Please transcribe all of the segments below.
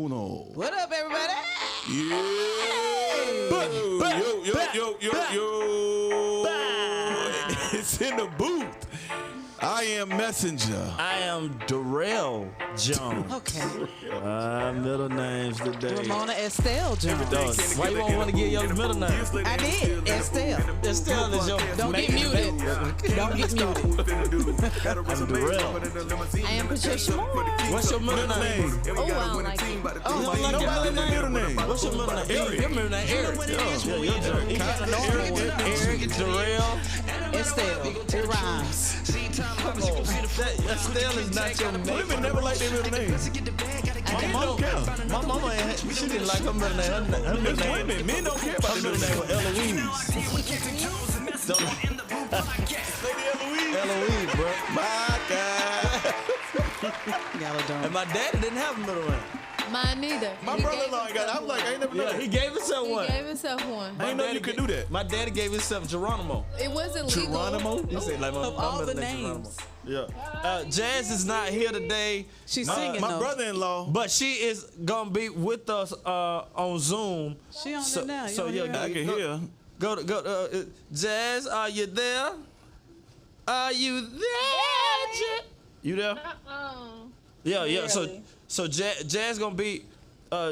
uno. What up, everybody? Yeah. Yo. It's in the booth. I am Messenja. I am Darrell Jones. Okay. Middle names today. Ramona Estelle Jones. Why you won't want to give your middle name? I did. Estelle. Estelle is your. Don't get muted. Don't get muted. I'm Darrell. I am Patricia Moore. What's your middle name? Oh, I don't like it. Oh, you don't like your middle name? What's your middle name? Eric. Your middle name Eric. Eric, Darrell, Estelle. It rhymes. Estelle is not your name. Women never like their middle name. My mama, she didn't like her middle name. Her middle name. Women, men don't care about Her their middle middle name name. was Eloise. Eloise, bro. My God. Y'all don't. And my daddy didn't have a middle name. Mine neither. My brother-in-law ain't got it. I was like, I ain't never know Yeah, that. he gave himself He one. gave himself one. I didn't know you could do that. My daddy gave himself Geronimo. It wasn't legal. Geronimo? He said like my Of all middle the name names. Geronimo. Yeah. Jazz is not here today. She's singing My though. brother-in-law. But she is gonna be with us on Zoom. She on there now. You So don't yeah, hear her? I can hear. go. Jazz, are you there? Are you there? You there? Yeah. So Jazz gonna be.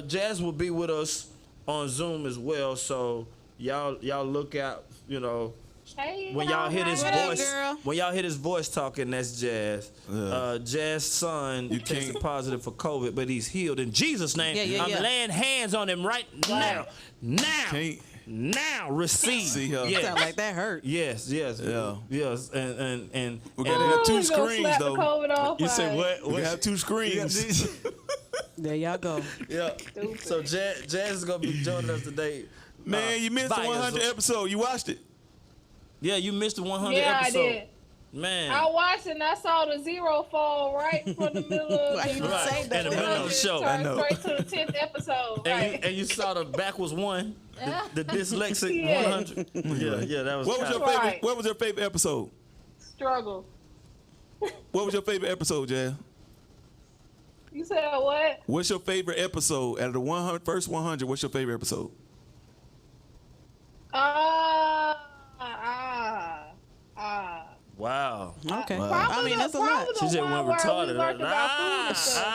Jazz will be with us on Zoom as well. So y'all look out. You know. Hey, When y'all hear this What up, voice, girl? when y'all hear this voice talking, that's Jazz. Yeah. Jazz's son tested can't- positive for COVID, but he's healed in Jesus' name. Yeah. I'm laying hands on him right now. Can't- Now, receive. See her. Yes. Sound like that hurt. Yes. Yeah. Yes. And We gotta have two you gonna screens slap the though. COVID off, you say right? what? We have two screens. There y'all go. Yeah. So Jazz is gonna be joining us today. Man, you missed the via 100 Zoom. episode. You watched it? Yeah, you missed the 100 Yeah, episode. I did. Man. I watched it and I saw the zero fall right from the middle of Why you the didn't say that? In the middle of the show. I know. Straight to the 10th episode. Right. And you saw the backwards one, the dyslexic Yeah. 100. Yeah, that was. What was your kinda- favorite? Right. What was your favorite episode? Struggle. What was your favorite episode, Jazz? You said what? What's your favorite episode out of the 100, first 100? What's your favorite episode? Wow. Okay. Wow. I mean, that's a lot. She just went retarded.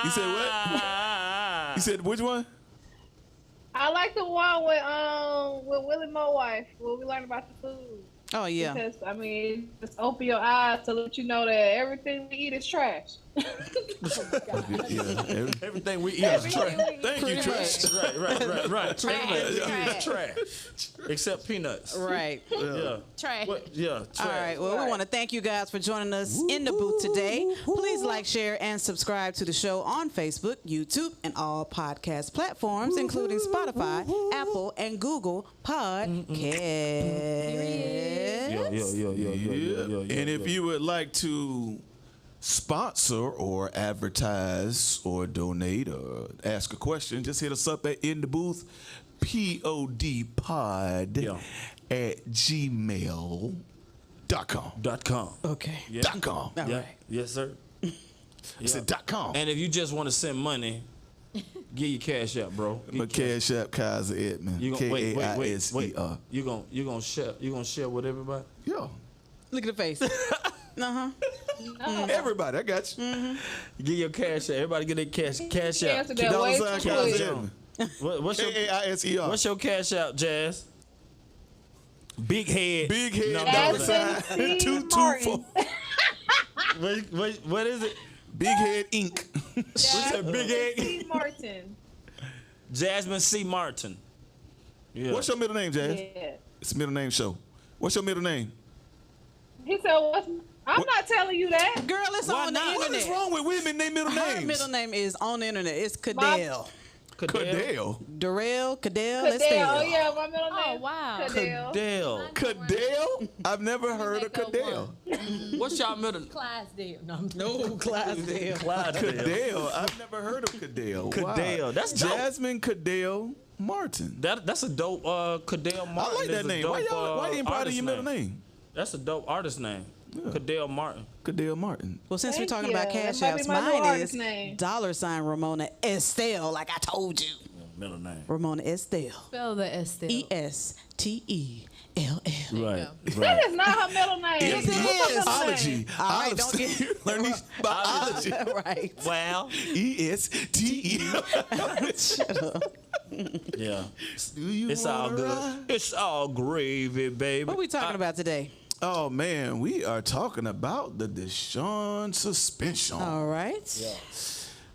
You said what? You said which one? I like the one with Willie Mo wife where we learn about the food. Oh yeah. Because I mean, just open your eyes to let you know that everything we eat is trash. Yeah. Everything we eat is trash. Thank you, Trish. Right. Trash. Trash. Except peanuts. Right. Yeah. Trash. Yeah. Trash. All right. Well, we want to thank you guys for joining us in the booth today. Please like, share, and subscribe to the show on Facebook, YouTube, and all podcast platforms, including Spotify, Apple, and Google Podcasts. And if you would like to sponsor or advertise or donate or ask a question, just hit us up at In the Booth, POD at gmail.com. .com. Okay. Yeah. .com. All Yeah. right. Yes, sir. I said .com. And if you just want to send money, give your cash out, bro. My Cash App, Kaiser Edmond. You gonna wait. K-A-I-S-E-R. You gonna share with everybody? Yeah. Look at the face. Everybody, I got you. Give your cash out. Everybody get their cash out. Answered that way $sign too Kaiser quick. Edmond. What's your K-A-I-S-E-R. What's your cash out, Jazz? Big head. Big head, No, dollar Aspen sign, C. 224. What is it? Big Head Inc. What's that big head? C. Martin. Jasmine C. Martin. Yeah. What's your middle name, Jazz? Yeah. It's a middle name show. What's your middle name? He said, "What's?" I'm not telling you that. Girl, it's Why on not? the What is internet. wrong with women named middle Her names? middle name is on the internet. It's Cadell. Cadell. Darrell, Cadell, Cadell. Estelle. Oh yeah, my middle Oh, name. wow. Cadell. Cadell. Cadell? I've never heard of Cadell. What's y'all middle? Clydesdale. No, I'm No, Clydesdale. Cadell. I've never heard of Cadell. Cadell. Wow. That's dope. Jasmine Cadell Martin. That's a dope. Cadell Martin. I like is that a name. dope, Why you ain't proud of artist your middle name? That's a dope artist name. Yeah. Cadell Martin. Cadell Martin. Well, since we're Thank talking you. about cash That might be apps, my new mine artist is name. $ Ramona Estelle, like I told you. Middle name. Ramona Estelle. Spell the Estelle. Estelle. Right. That is not her middle name. Yes, it is. Biology. All right, don't get learning biology. right. Well, ESTE. Shut up. yeah. Do you It's all wanna good. ride? It's all gravy, baby. What are we talking about today? Oh man, we are talking about the Deshaun suspension. All right.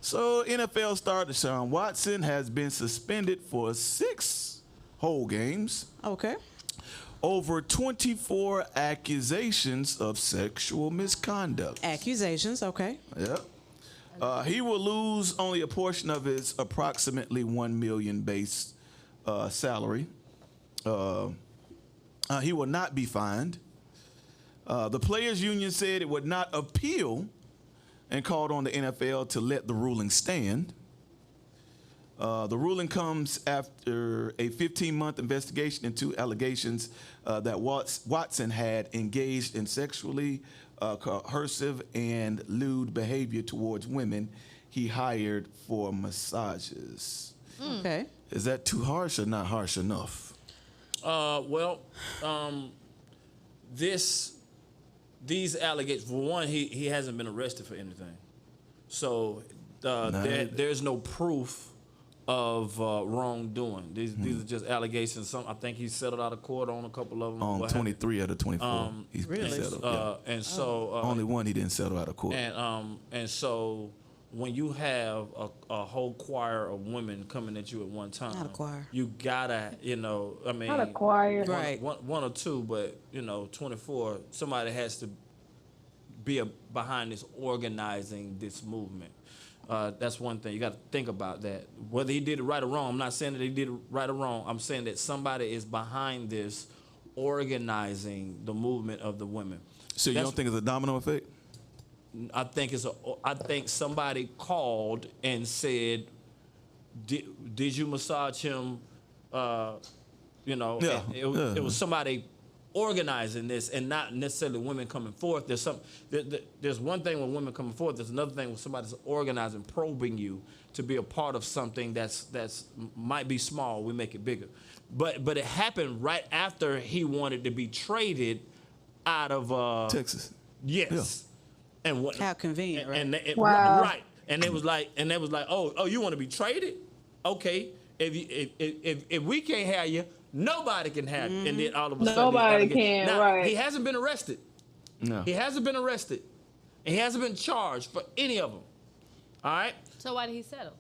So NFL star Deshaun Watson has been suspended for 6 whole games Okay. over 24 accusations of sexual misconduct. Accusations. Okay. Yep. He will lose only a portion of his approximately $1 million base salary. He will not be fined. The players' union said it would not appeal and called on the NFL to let the ruling stand. The ruling comes after a 15-month investigation into allegations that Watson had engaged in sexually coercive and lewd behavior towards women he hired for massages. Okay. Is that too harsh or not harsh enough? These allegations, for one, he hasn't been arrested for anything. So there's no proof of wrongdoing. These are just allegations. I think he settled out of court on a couple of them. On 23 out of 24. He's really? settled. Yeah. And so Only one he didn't settle out of court. and so when you have a whole choir of women coming at you at one time, Not a choir. you gotta, I mean, Not a choir. Right. one or two, but 24. Somebody has to be behind this, organizing this movement. That's one thing. You got to think about that. Whether he did it right or wrong, I'm not saying that he did it right or wrong. I'm saying that somebody is behind this, organizing the movement of the women. So you don't think it's a domino effect? I think somebody called and said, "Did you massage him?" Yeah, and it was somebody organizing this, and not necessarily women coming forth. There's one thing when women coming forth. There's another thing when somebody's organizing, probing you to be a part of something that's might be small. We make it bigger, but it happened right after he wanted to be traded out of Texas. Yes. Yeah. And what? How convenient, right? Wow. Right. And they was like, oh, you want to be traded? Okay. If we can't have you, nobody can have you. And then all of a sudden, Nobody can, now, right. He hasn't been arrested. No. He hasn't been arrested. And he hasn't been charged for any of them. All right. So why did he settle?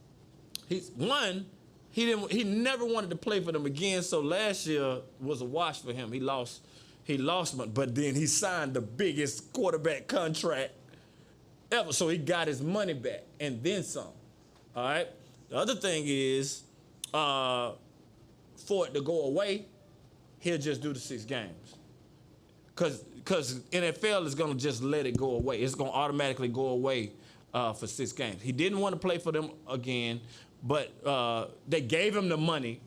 He never wanted to play for them again. So last year was a wash for him. He lost, but then he signed the biggest quarterback contract ever. So he got his money back and then some. All right. The other thing is, for it to go away, he'll just do the 6 games. Cause NFL is gonna just let it go away. It's gonna automatically go away for 6 games. He didn't want to play for them again, but they gave him the money.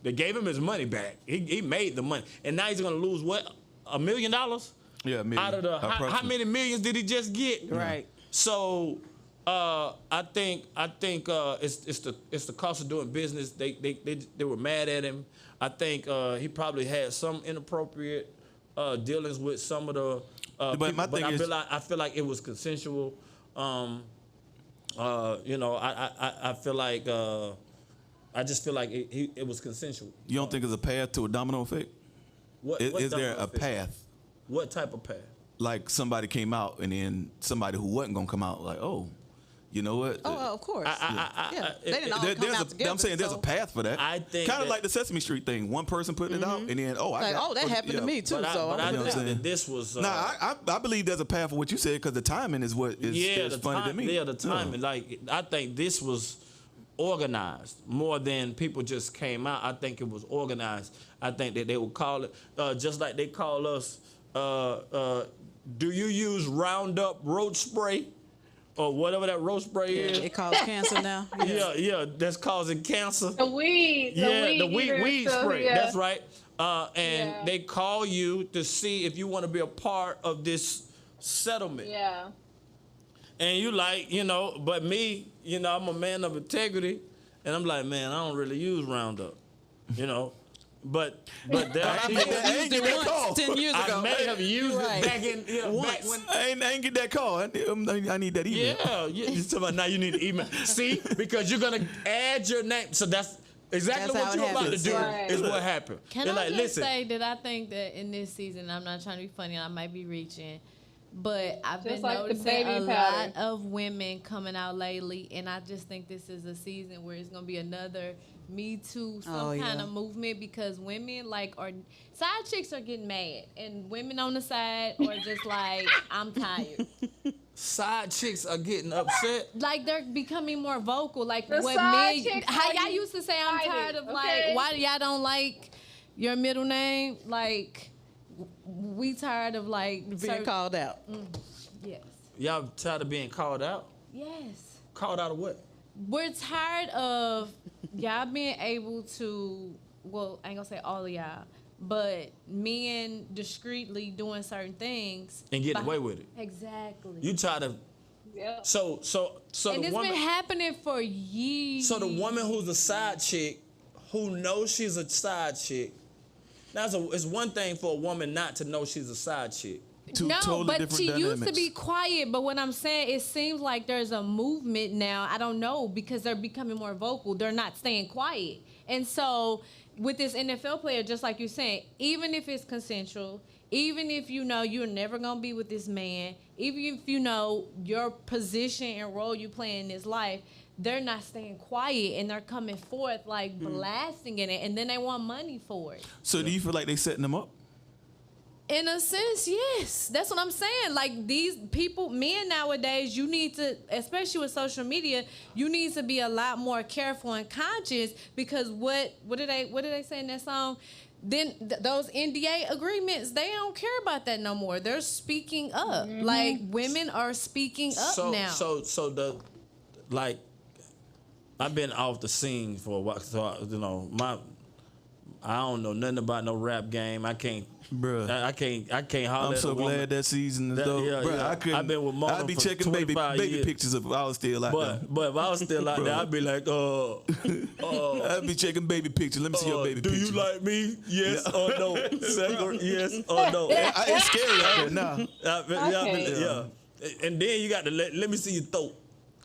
They gave him his money back. He made the money, and now he's gonna lose what, $1 million? Yeah, maybe. Out of the how many millions did he just get? Right. So I think it's the cost of doing business. They were mad at him. I think he probably had some inappropriate dealings with some of the But my thing is, I feel like it was consensual. I feel like I just feel like it was consensual. you don't think it's a path to a domino effect? What Is there domino a effect? path? What type of path? Like somebody came out and then somebody who wasn't gonna come out, like, oh, you know what? Oh, of course. Yeah. They didn't all There- come there's out a, together. I'm saying there's so- a path for that. I think kind of that- like the Sesame Street thing. One person putting it out, and then that happened to me too. But so I I'm know what think I'm saying? that this was. I believe there's a path for what you said because the timing is what is funny to me. Yeah, the timing. Like, I think this was organized more than people just came out. I think it was organized. I think that they would call it just like they call us. Do you use Roundup roach spray or whatever that roach spray is? it causes cancer now. Yeah, that's causing cancer. The weed. The eater weed stuff, spray. yeah. That's right. And Yeah. they call you to see if you want to be a part of this settlement. Yeah. And you like, but me, I'm a man of integrity, and I'm like, man, I don't really use Roundup, But there are people. I ain't get that call. 10 years ago. I may have used Right. it back in back when. I ain't get that call. I need that email. Yeah, you talking about now you need to email. See, because you're gonna add your name, so that's exactly That's what how you're it about to happens. do. Right. Is what happened. Can They're I like, just listen, say that I think that in this season, I'm not trying to be funny, I might be reaching, but I've been Just like the noticing baby a powder. lot of women coming out lately, and I just think this is a season where it's gonna be another Me Too, some kind of movement, because women are side chicks are getting mad, and women on the side are just like, I'm tired. side chicks are getting upset. Like they're becoming more vocal. Like The what side men, chicks how are y'all used to say, I'm fighting, tired of okay? why y'all don't like your middle name? Like we tired of Being called out. Yes. Y'all tired of being called out? Yes. Called out of what? We're tired of y'all being able to, well, I ain't gonna say all of y'all, but men discreetly doing certain things. And getting away with it. Exactly. You tired of Yep. so and the it's woman. been happening for years. So the woman who's a side chick, who knows she's a side chick. Now it's one thing for a woman not to know she's a side chick. Two No, totally but different she used to dynamics. be quiet. But what I'm saying, it seems like there's a movement now. I don't know, because they're becoming more vocal. They're not staying quiet. And so with this NFL player, just like you're saying, even if it's consensual, even if you know you're never going to be with this man, even if you know your position and role you play in this life, they're not staying quiet, and they're coming forth blasting in it, and then they want money for it. So do you feel like they setting them up? In a sense, yes. That's what I'm saying. Like these people, men nowadays, you need to, especially with social media, you need to be a lot more careful and conscious, because what did they say in that song? Then those NDA agreements, they don't care about that no more. They're speaking up. Like women are speaking up now. So I've been off the scene for a while. So I don't know nothing about no rap game. I can't. Bruh. I can't holler I'm at so a woman. glad that season is That- over. yeah, Bruh, yeah. I couldn't. I've been with Mona I'd be for checking baby 25 years. pictures if I was still out there. But if I was still out there, I'd be like, I'd be checking baby pictures. Let me see your baby do picture. you like me? Yes or no? Second, yes or no? It's scary out there now. Yeah. And then you got to let me see your throat.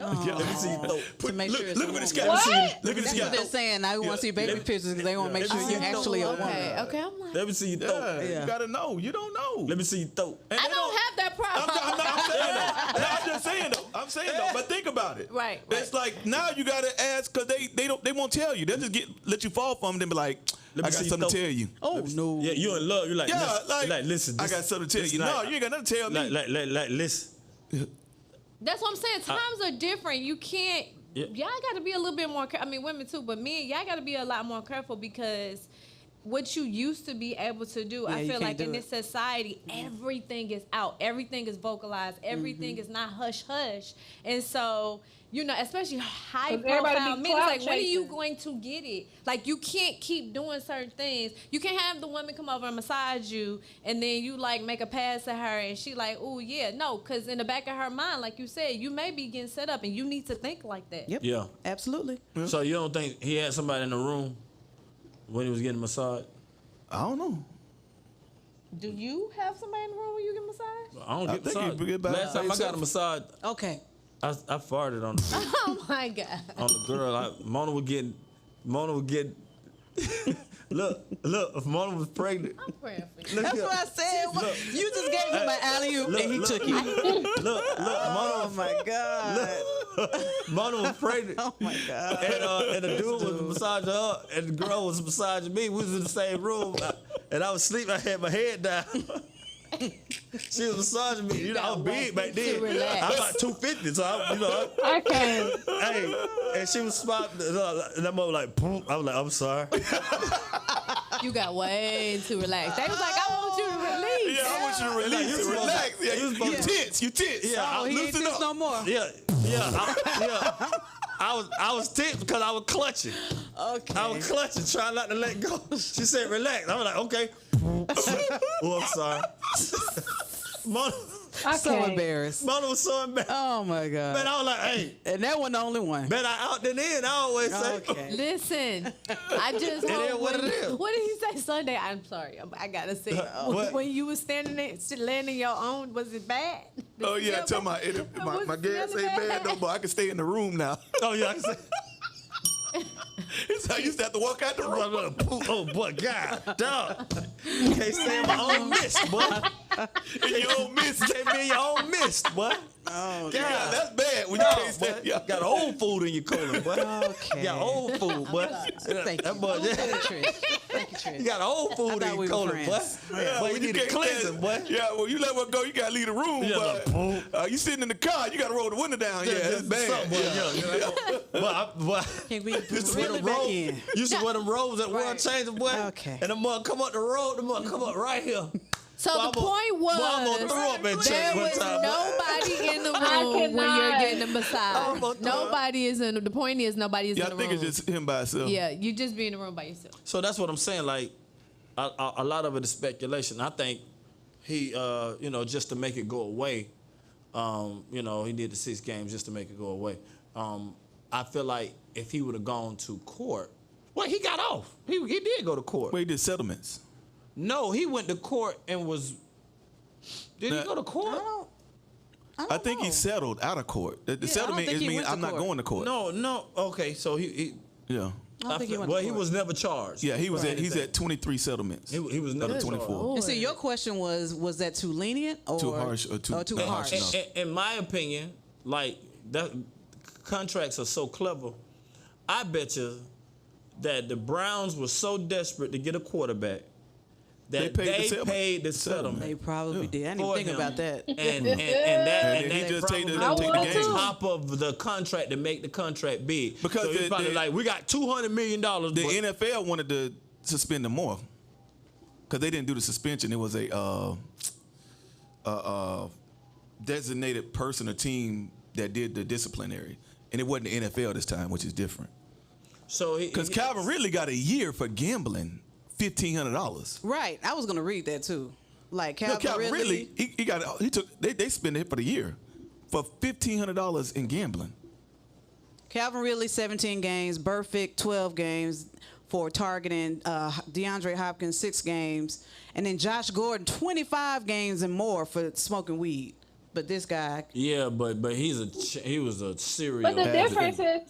Let me see your throat. To make sure it's Look a at this woman. guy. What? Look at this That's what guy. they're saying. Now we want to see baby pictures because they want to make sure you're actually a woman. Okay, I'm like, Let me see your throat. Yeah, you gotta know. You don't know. Let me see your throat. And I they don't have that problem. I'm just saying though. I'm saying though. But think about it. Right, It's like now you gotta ask because they won't tell you. They'll just let you fall for them. Then be like, I got see something to your tell you. Oh, no. Yeah, you in love. You're like, Yeah, listen, like, you're like listen. I got something to tell you. No, you ain't got nothing to tell me. Like, listen. That's what I'm saying. Times are different. You can't. Yeah. Y'all got to be a little bit more. I mean, women too, but men, y'all got to be a lot more careful, because what you used to be able to do, I you feel can't like do in it. this society, everything is out, everything is vocalized, everything is not hush hush, and so. Especially high 'Cause everybody profile be men. It's like, clout when are you chasing. going to get it? Like, you can't keep doing certain things. You can't have the woman come over and massage you, and then you make a pass at her, and she like, oh yeah, no, because in the back of her mind, like you said, you may be getting set up, and you need to think like that. Yep. Yeah. Absolutely. So you don't think he had somebody in the room when he was getting massaged? I don't know. Do you have somebody in the room when you get massaged? I don't I get think massaged. he get by Last time I got himself. a massage, Okay. I farted on the Oh my God. on the girl. Mona would get. Look, if Mona was pregnant. I'm praying for you. That's what I said. You just gave him an alley-oop and he took it. Look, Oh, my God. Mona was pregnant. Oh, my God. And the dude was massaging her, and the girl was massaging me. We was in the same room, and I was asleep. I had my head down. She was massaging me. I was big back then. Relax. I'm about 250, so I can't. hey, and she was smart. And that mother like, boom. I was like, I'm sorry. You got way too relaxed. They was like, I want you to release. Yeah, I want you to release you it. supposed Relax. to- Yeah, you supposed you to- tense. You tense. Yeah, Oh, he ain't loosen this up. no more. Yeah. I was tense because I was clutching. Okay. I was clutching, trying not to let go. She said, relax. I was like, okay. Oh, I'm sorry. So can't. embarrassed. Mona was so embarrassed. Oh my God. Man, I was like, hey, And that wasn't the only one. better out than in, I always say. Okay. Listen, I just It is hope what it when- is. What did he say Sunday? I'm sorry, I gotta say. What? When you was standing there, laying in your own, was it bad? Oh yeah, tell my Was my it gas really ain't bad bad? no more. I can stay in the room now. Oh, yeah, I can say. So I used to have to walk out the room. Oh, boy, God, dog. Can't stay in my own mist, boy. In your own mist. Can't be in your own mist, boy. Oh, Yeah, that's bad when you can't stay. Boy, Yeah. got old food in your cooler, boy. Okay. Got old food, boy. Thank you. That boy, Thank you, Trish. Thank you, Trish. you got old food in thought your we were cooler, boy. friends. Yeah, Boy, when you need a can't cleansing, boy. stand- Yeah, well, you let one go, you gotta leave the room. Yeah, But you sitting in the car, you gotta roll the window down. Yeah, it's bad. Can we Used to reel wear it them back robes. in? Used to wear them robes at World Right. Changer, boy. Okay. And the mug come up the road, the mug come up right here. So Boy, the point boy, I'm gonna was, throw up at there church one was time, boy. nobody in the I room when you're cannot. getting a I'm massage. gonna throw up. Nobody is in. The point is, nobody is Yeah, in I the think room. it's just him by himself. Yeah, you just be in the room by yourself. So that's what I'm saying. Like, a lot of it is speculation. I think he, just to make it go away, he did the 6 games just to make it go away. I feel like if he would have gone to court, well, he got off. He did go to court. Where he did settlements. No, he went to court and was. Did he Nah. go to court? I think he settled out of court. The I don't settlement think is he mean went to I'm not court. going to court. No. Okay, so he Yeah. I don't think he went to well, he court. was never charged. Yeah, he was Right. at he's at 23 settlements. He was out never of charged. 24. And see, your question was that too lenient or Too harsh or too- too not harsh? harsh enough. In my opinion, like that, contracts are so clever. I bet you that the Browns were so desperate to get a quarterback that They paid the they settlement. paid the settlement. They probably did. I didn't for even think him. about that. And that And he just probably take the- was take the on game. top of the contract to make the contract big. Because so he's probably the- like, we got $200 million. The NFL wanted to suspend him more because they didn't do the suspension. It was a designated person or team that did the disciplinary, and it wasn't the NFL this time, which is different. so Because Calvin Ridley got a year for gambling, $1,500. Right. I was gonna read that too. Like No, Calvin Ridley. they spent it for the year for $1,500 in gambling. Calvin Ridley 17 games. Burfict 12 games for targeting. DeAndre Hopkins 6 games, and then Josh Gordon 25 games and more for smoking weed. But this guy, yeah, but he was a serial. But the Bad. difference is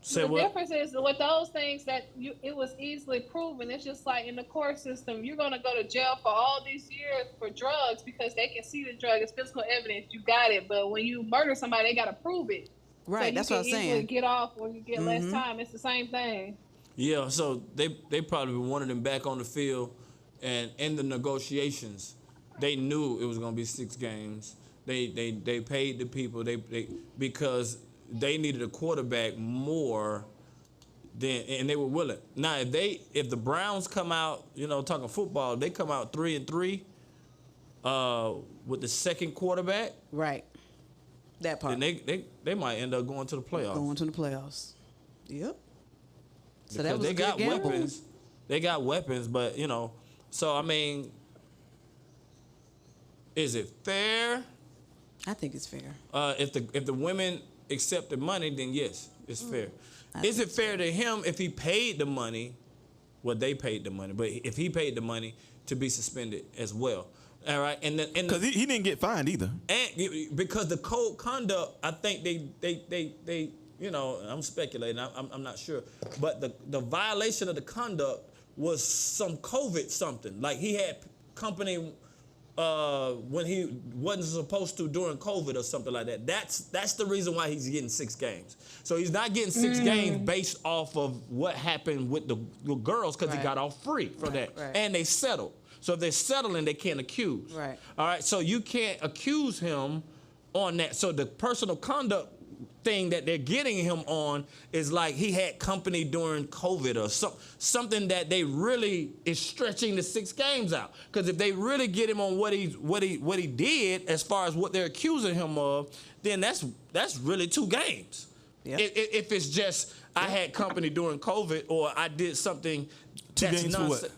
Say the what? difference is with those things that it was easily proven. It's just like in the court system, you're gonna go to jail for all these years for drugs because they can see the drug as physical evidence. You got it, but when you murder somebody, they gotta prove it. right? That's so what you I'm can easily saying. get off or you get less time. It's the same thing. Yeah, so they probably wanted him back on the field, and in the negotiations, they knew it was gonna be 6 games. They paid the people because they needed a quarterback more than, and they were willing. Now if the Browns come out, talking football, they come out 3-3 with the second quarterback, Right. That part. then they might end up going to the playoffs. Going to the playoffs. Yep. So that Because was they a got good gamble. weapons. They got weapons, but so I mean, is it fair? I think it's fair. If the women accept the money, then yes, it's fair. Is it fair to him if he paid the money? Well, they paid the money, but if he paid the money to be suspended as well, all right, and Because he didn't get fined either. and because the code conduct, I think they I'm speculating, I'm not sure, but the violation of the conduct was some COVID something, like he had company when he wasn't supposed to during COVID or something like that. That's the reason why he's getting 6 games. So he's not getting 6 games based off of what happened with the girls because he Right. got off free for that, right. and they settled. So if they're settling, they can't accuse. Right. All right. So you can't accuse him on that. So the personal conduct thing that they're getting him on is like he had company during COVID or something that they really is stretching the 6 games out. Because if they really get him on what he did as far as what they're accusing him of, then that's really 2 games. Yeah. If it's just I had company during COVID or I did something 2 that's games for what?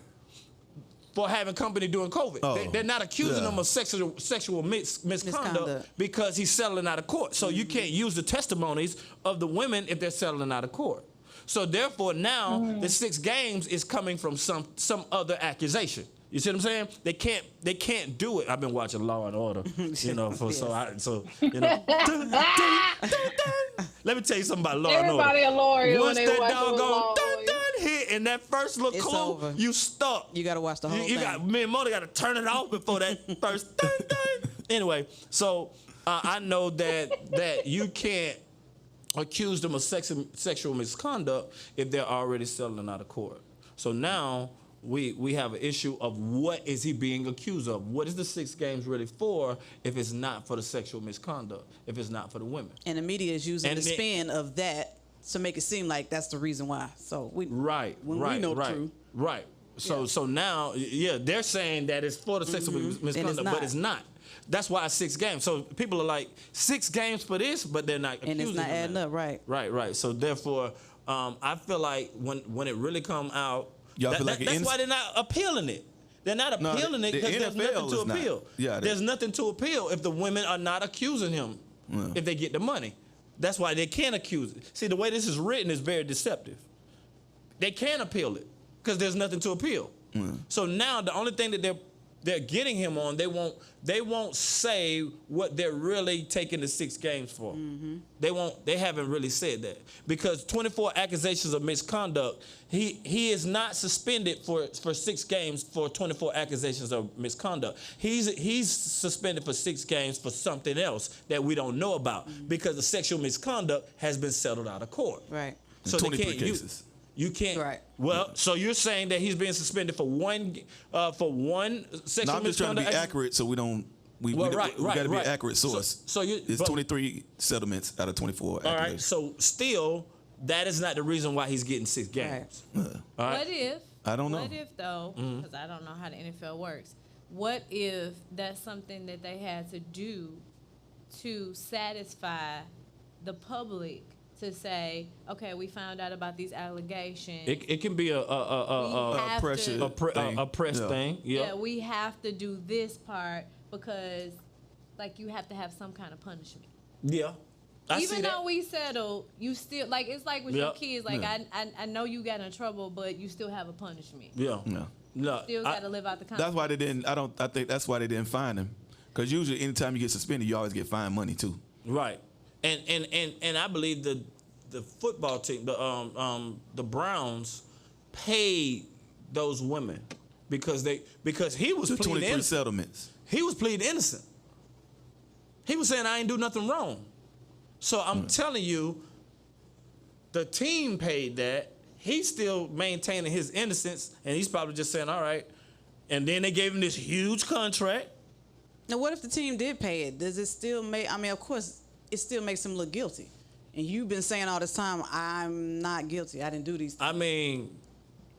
for having company during COVID. Oh, They're not accusing yeah. him of sexual misconduct because he's settling out of court. So you can't use the testimonies of the women if they're settling out of court. So therefore now the 6 games is coming from some other accusation. You see what I'm saying? They can't do it. I've been watching Law and Order, you know, Let me tell you something about Law and Order. Everybody a lawyer Once when they that watch doggone Law. hit and that first little It's clue, over. you stuck. You got to watch the whole You thing. got me and Mona got to turn it off before that first dun. Anyway, so I know that you can't accuse them of sexual misconduct if they're already settling out of court. So now we have an issue of what is he being accused of? What is the 6 games really for if it's not for the sexual misconduct, if it's not for the women? And the media is using And the spin of that to make it seem like that's the reason why. So we we know the truth. Right. So now, they're saying that it's for the sexual misconduct, but it's not. That's why it's 6 games. So people are like, 6 games for this, but they're not accusing And it's not him adding of that. up, right? Right. So therefore, I feel like when it really come out, Y'all feel like that's why they're not appealing it. They're not No, appealing it the because there's NFL nothing to is not. appeal. Yeah, there's nothing to appeal if the women are not accusing him if they get the money. That's why they can't accuse it. See, the way this is written is very deceptive. They can't appeal it because there's nothing to appeal. So now the only thing that they're getting him on, they won't say what they're really taking the 6 games for. They haven't really said that because 24 accusations of misconduct, he is not suspended for 6 games for 24 accusations of misconduct. He's suspended for 6 games for something else that we don't know about because the sexual misconduct has been settled out of court. Right. So 23 cases. You can't. Right. Well, so you're saying that he's being suspended for one sexual misconduct? No, I'm just trying to be accurate so we don't. We got to be an accurate source. So it's 23 settlements out of 24. All right. So still, that is not the reason why he's getting 6 games. Right. All right. What if? I don't know. What if though? Because I don't know how the NFL works. What if that's something that they had to do to satisfy the public? To say, okay, we found out about these allegations. It can be a pressure thing. a press Yeah. thing. Yeah, we have to do this part because, like, you have to have some kind of punishment. Yeah. I see Even that. though we settled, you still like it's like with your Yep. kids. Like Yeah. I know you got in trouble, but you still have a punishment. Yeah. No. No. Still got to live out the consequences. That's why they didn't. I think that's why they didn't fine him. Because usually, anytime you get suspended, you always get fined money too. Right. And I believe the football team, the Browns, paid those women because he was The pleading 23 innocent. settlements. He was pleading innocent. He was saying I ain't do nothing wrong. So I'm telling you, the team paid that. He's still maintaining his innocence, and he's probably just saying, all right. And then they gave him this huge contract. Now, what if the team did pay it? Does it still make? I mean, of course, it still makes him look guilty. And you've been saying all this time, I'm not guilty. I didn't do these things. I mean,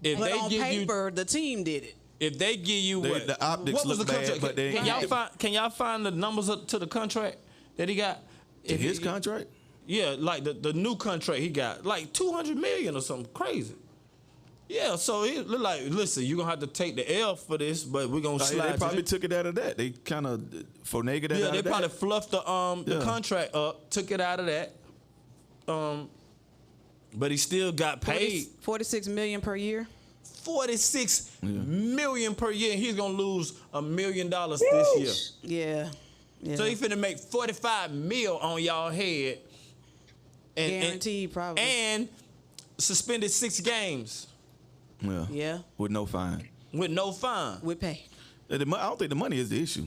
if But they on give paper, the team did it. if they give you what? The optics what was look the bad, contract? but they can, ain't- y'all find the numbers up to the contract that he got? To his contract? Yeah, like the new contract he got, like $200 million or something crazy. Yeah, so it look like, listen, you're gonna have to take the L for this, but we're gonna slide. They probably you. took it out of that. They kind of finagled that Yeah, out they of probably that. fluffed the contract up, took it out of that. But he still got paid 46 million per year. $46 million per year. He's gonna lose $1 million this year. Yeah. So he finna make 45 mil on y'all head. Guaranteed, probably. And suspended 6 games Yeah. With no fine. with no fine. We pay. I don't think the money is the issue.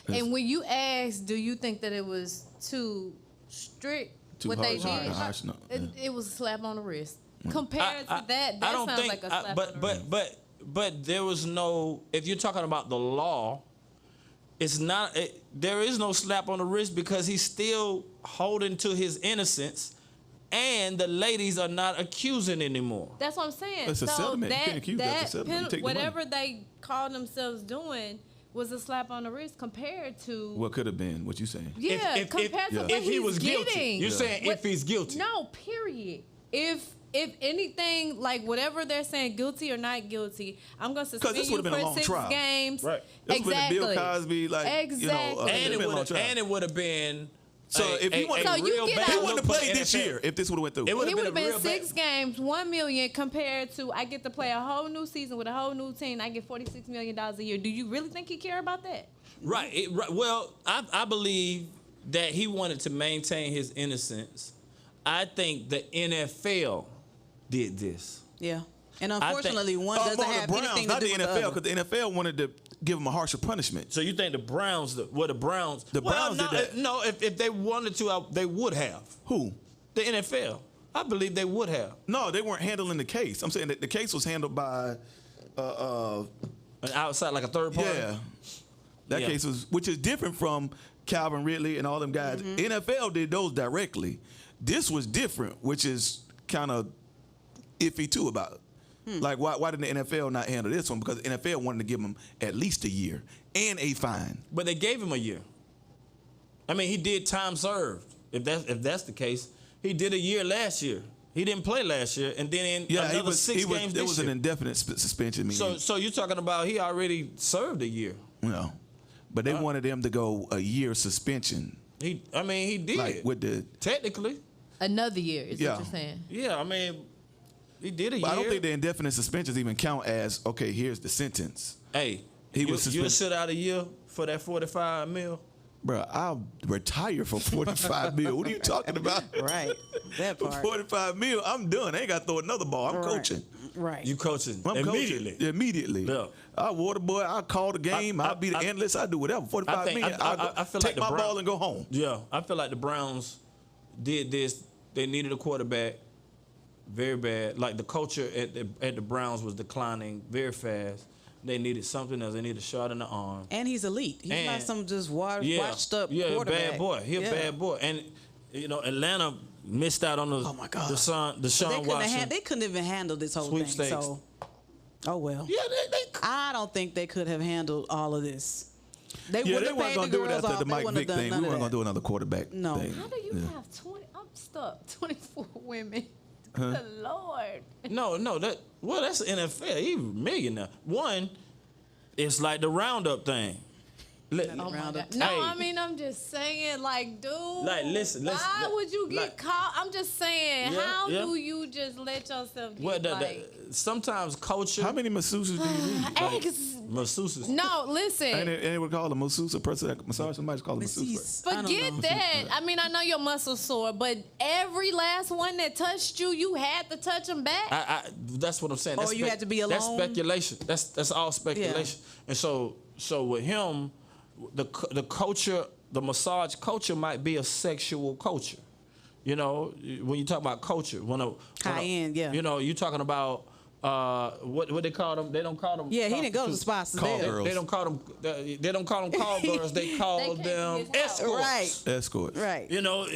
And when you asked, do you think that it was too strict? Too what harsh, they did? harsh, no, It was a slap on the wrist. Compared to that I don't sounds think, like a slap but on the wrist. but there was no. If you're talking about the law, it's not. There is no slap on the wrist because he's still holding to his innocence, and the ladies are not accusing anymore. That's what I'm saying. It's a so settlement. You that, can't accuse that. It's a settlement. You take the money. whatever they called themselves doing was a slap on the wrist compared to What could have been? What you saying? compared to what if he he's was guilty, getting. you're saying if he's guilty. No, period. If if anything, like whatever they're saying, guilty or not guilty, I'm gonna suspend this you would've been a for long 6 trial. games. Right. This would have Exactly. been Bill Cosby, like, Exactly. And it would have been. So if he wanted- So you real get bad out- he look wouldn't have for played the this NFL. year if this would have went through. It would He have would have been a been real 6 games, $1 million compared to I get to play a whole new season with a whole new team. I get $46 million a year. Do you really think he care about that? Right. Well, I believe that he wanted to maintain his innocence. I think the NFL did this. Yeah. And unfortunately, one More doesn't the have Browns, anything not to do the with NFL, the because the NFL wanted to give him a harsher punishment. So you think the Browns, the Browns The Browns no, did that. No, if they wanted to, they would have. Who? The NFL. I believe they would have. No, they weren't handling the case. I'm saying that the case was handled by, An outside, like a third party. yeah. That Yeah. case was, which is different from Calvin Ridley and all them guys. NFL did those directly. This was different, which is kind of iffy too about it. Like, why didn't the NFL not handle this one? Because the NFL wanted to give him at least a year and a fine. But they gave him a year. I mean, he did time served. If that's the case, he did a year last year. He didn't play last year, and then Yeah, another 6 games There this was year. an indefinite suspension. Meaning, So you're talking about he already served a year. no, but they wanted him to go a year suspension, He did. like with the. Technically, Another year is Yeah. what you're saying. yeah. I mean, he did a But year. I don't think the indefinite suspensions even count as okay. Here's the sentence, Hey, He was you'll suspended. sit out a year for that 45 mil. bro. I'll retire for 45 mil. What are you talking about? Right. That For part. 45 mil, I'm done. I ain't got to throw another ball. I'm Right. coaching. Right. You coaching I'm immediately. coaching immediately. Yeah. I water boy. I call the game. I'll be the I- analyst. I do whatever. 45 think- minutes. I feel take like the my Brown- ball and go home. Yeah, I feel like the Browns did this. They needed a quarterback very bad. Like the culture at the Browns was declining very fast. They needed something else. They needed a shot in the arm. And he's elite. He's And- not some just washed up Yeah, a quarterback. bad boy. He a bad boy. And Atlanta missed out on the Oh, my God. Deshaun They couldn't even handle this whole thing. Sweepstakes. So, oh well. Yeah, they I don't think they could have handled all of this. They Yeah, wouldn't they have weren't paid going the to do it girls after off. the They Mike wouldn't Vick have thing. done We none weren't of going to that. do another quarterback No. thing. How do you Yeah. have 20? I'm stuck. 24 women. Good Lord. No, that's the NFL. He's a millionaire. One, it's like the roundup thing. Oh my Round God. up. No, Hey. I mean, I'm just saying, like, dude. Like, listen, Why would you get like- caught? I'm just saying, Yeah, how yeah. do you just let yourself get, Well, like... sometimes culture. How many masseuses do you need? Eggs. masseuses? No, listen. And they would call a masseuse a person that massage. Somebody's called a masseuse. I don't Forget know. that. I mean, I know your muscles sore, but every last one that touched you, you had to touch them back. That's what I'm saying. Or That's you had to be That's alone? speculation. That's all speculation. And so with him, the culture, the massage culture might be a sexual culture. You know, when you talk about culture, High end, yeah. You know, you talking about what they call them? They don't call them. Yeah, he didn't go to the prostitutes. spots Call there. girls. They don't call them. They don't call them call girls. They call They came to them his house. escorts. Right. Escorts. Right. You know,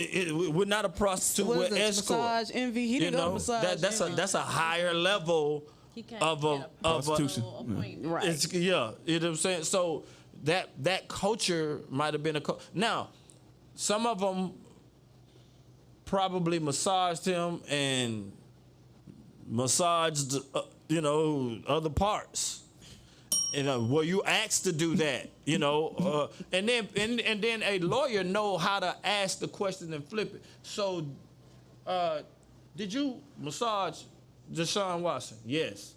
we're not a prostitute. What We're is it? escort. Massage envy. He didn't go to massage envy. That's a higher level He can't of get a a of a. Prostitution. appointment. Right. It's, yeah, you know what I'm saying. So that culture might have been now. Some of them probably massaged him and massaged other parts. Were you asked to do that? And then a lawyer know how to ask the question and flip it. So, did you massage Deshaun Watson? Yes.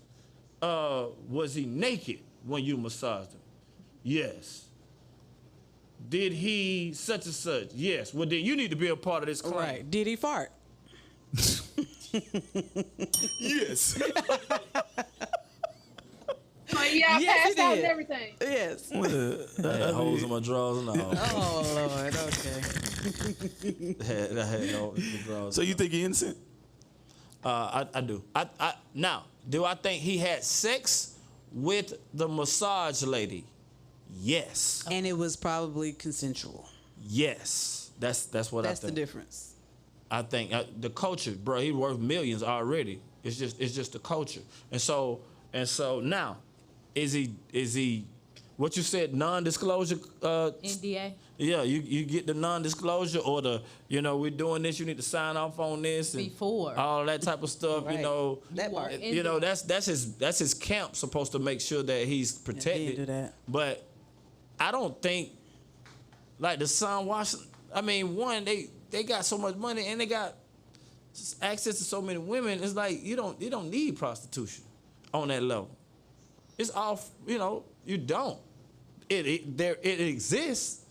Was he naked when you massaged him? Yes. Did he such and such? Yes. Well, then you need to be a part of this claim. Right. Did he fart? Yes. Oh, yeah, I Yes, he passed out did. and everything. Yes. Had holes in my drawers and all. Oh Lord. Okay. I had no drawers. So you think he innocent? I do. Now, do I think he had sex with the massage lady? Yes. And it was probably consensual. Yes. That's what That's I think. the difference. I think the culture, bro. He worth millions already. It's just the culture. And so now, is he what you said, non-disclosure. NDA. Yeah, you get the non-disclosure or the, we're doing this. You need to sign off on this and Before. all that type of stuff. Right. That part. That's his camp supposed to make sure that he's protected. Yeah, do that. But I don't think like the Deshaun Washington. I mean, one, they got so much money and they got access to so many women. It's like you don't need prostitution on that level. It's all you don't. It exists,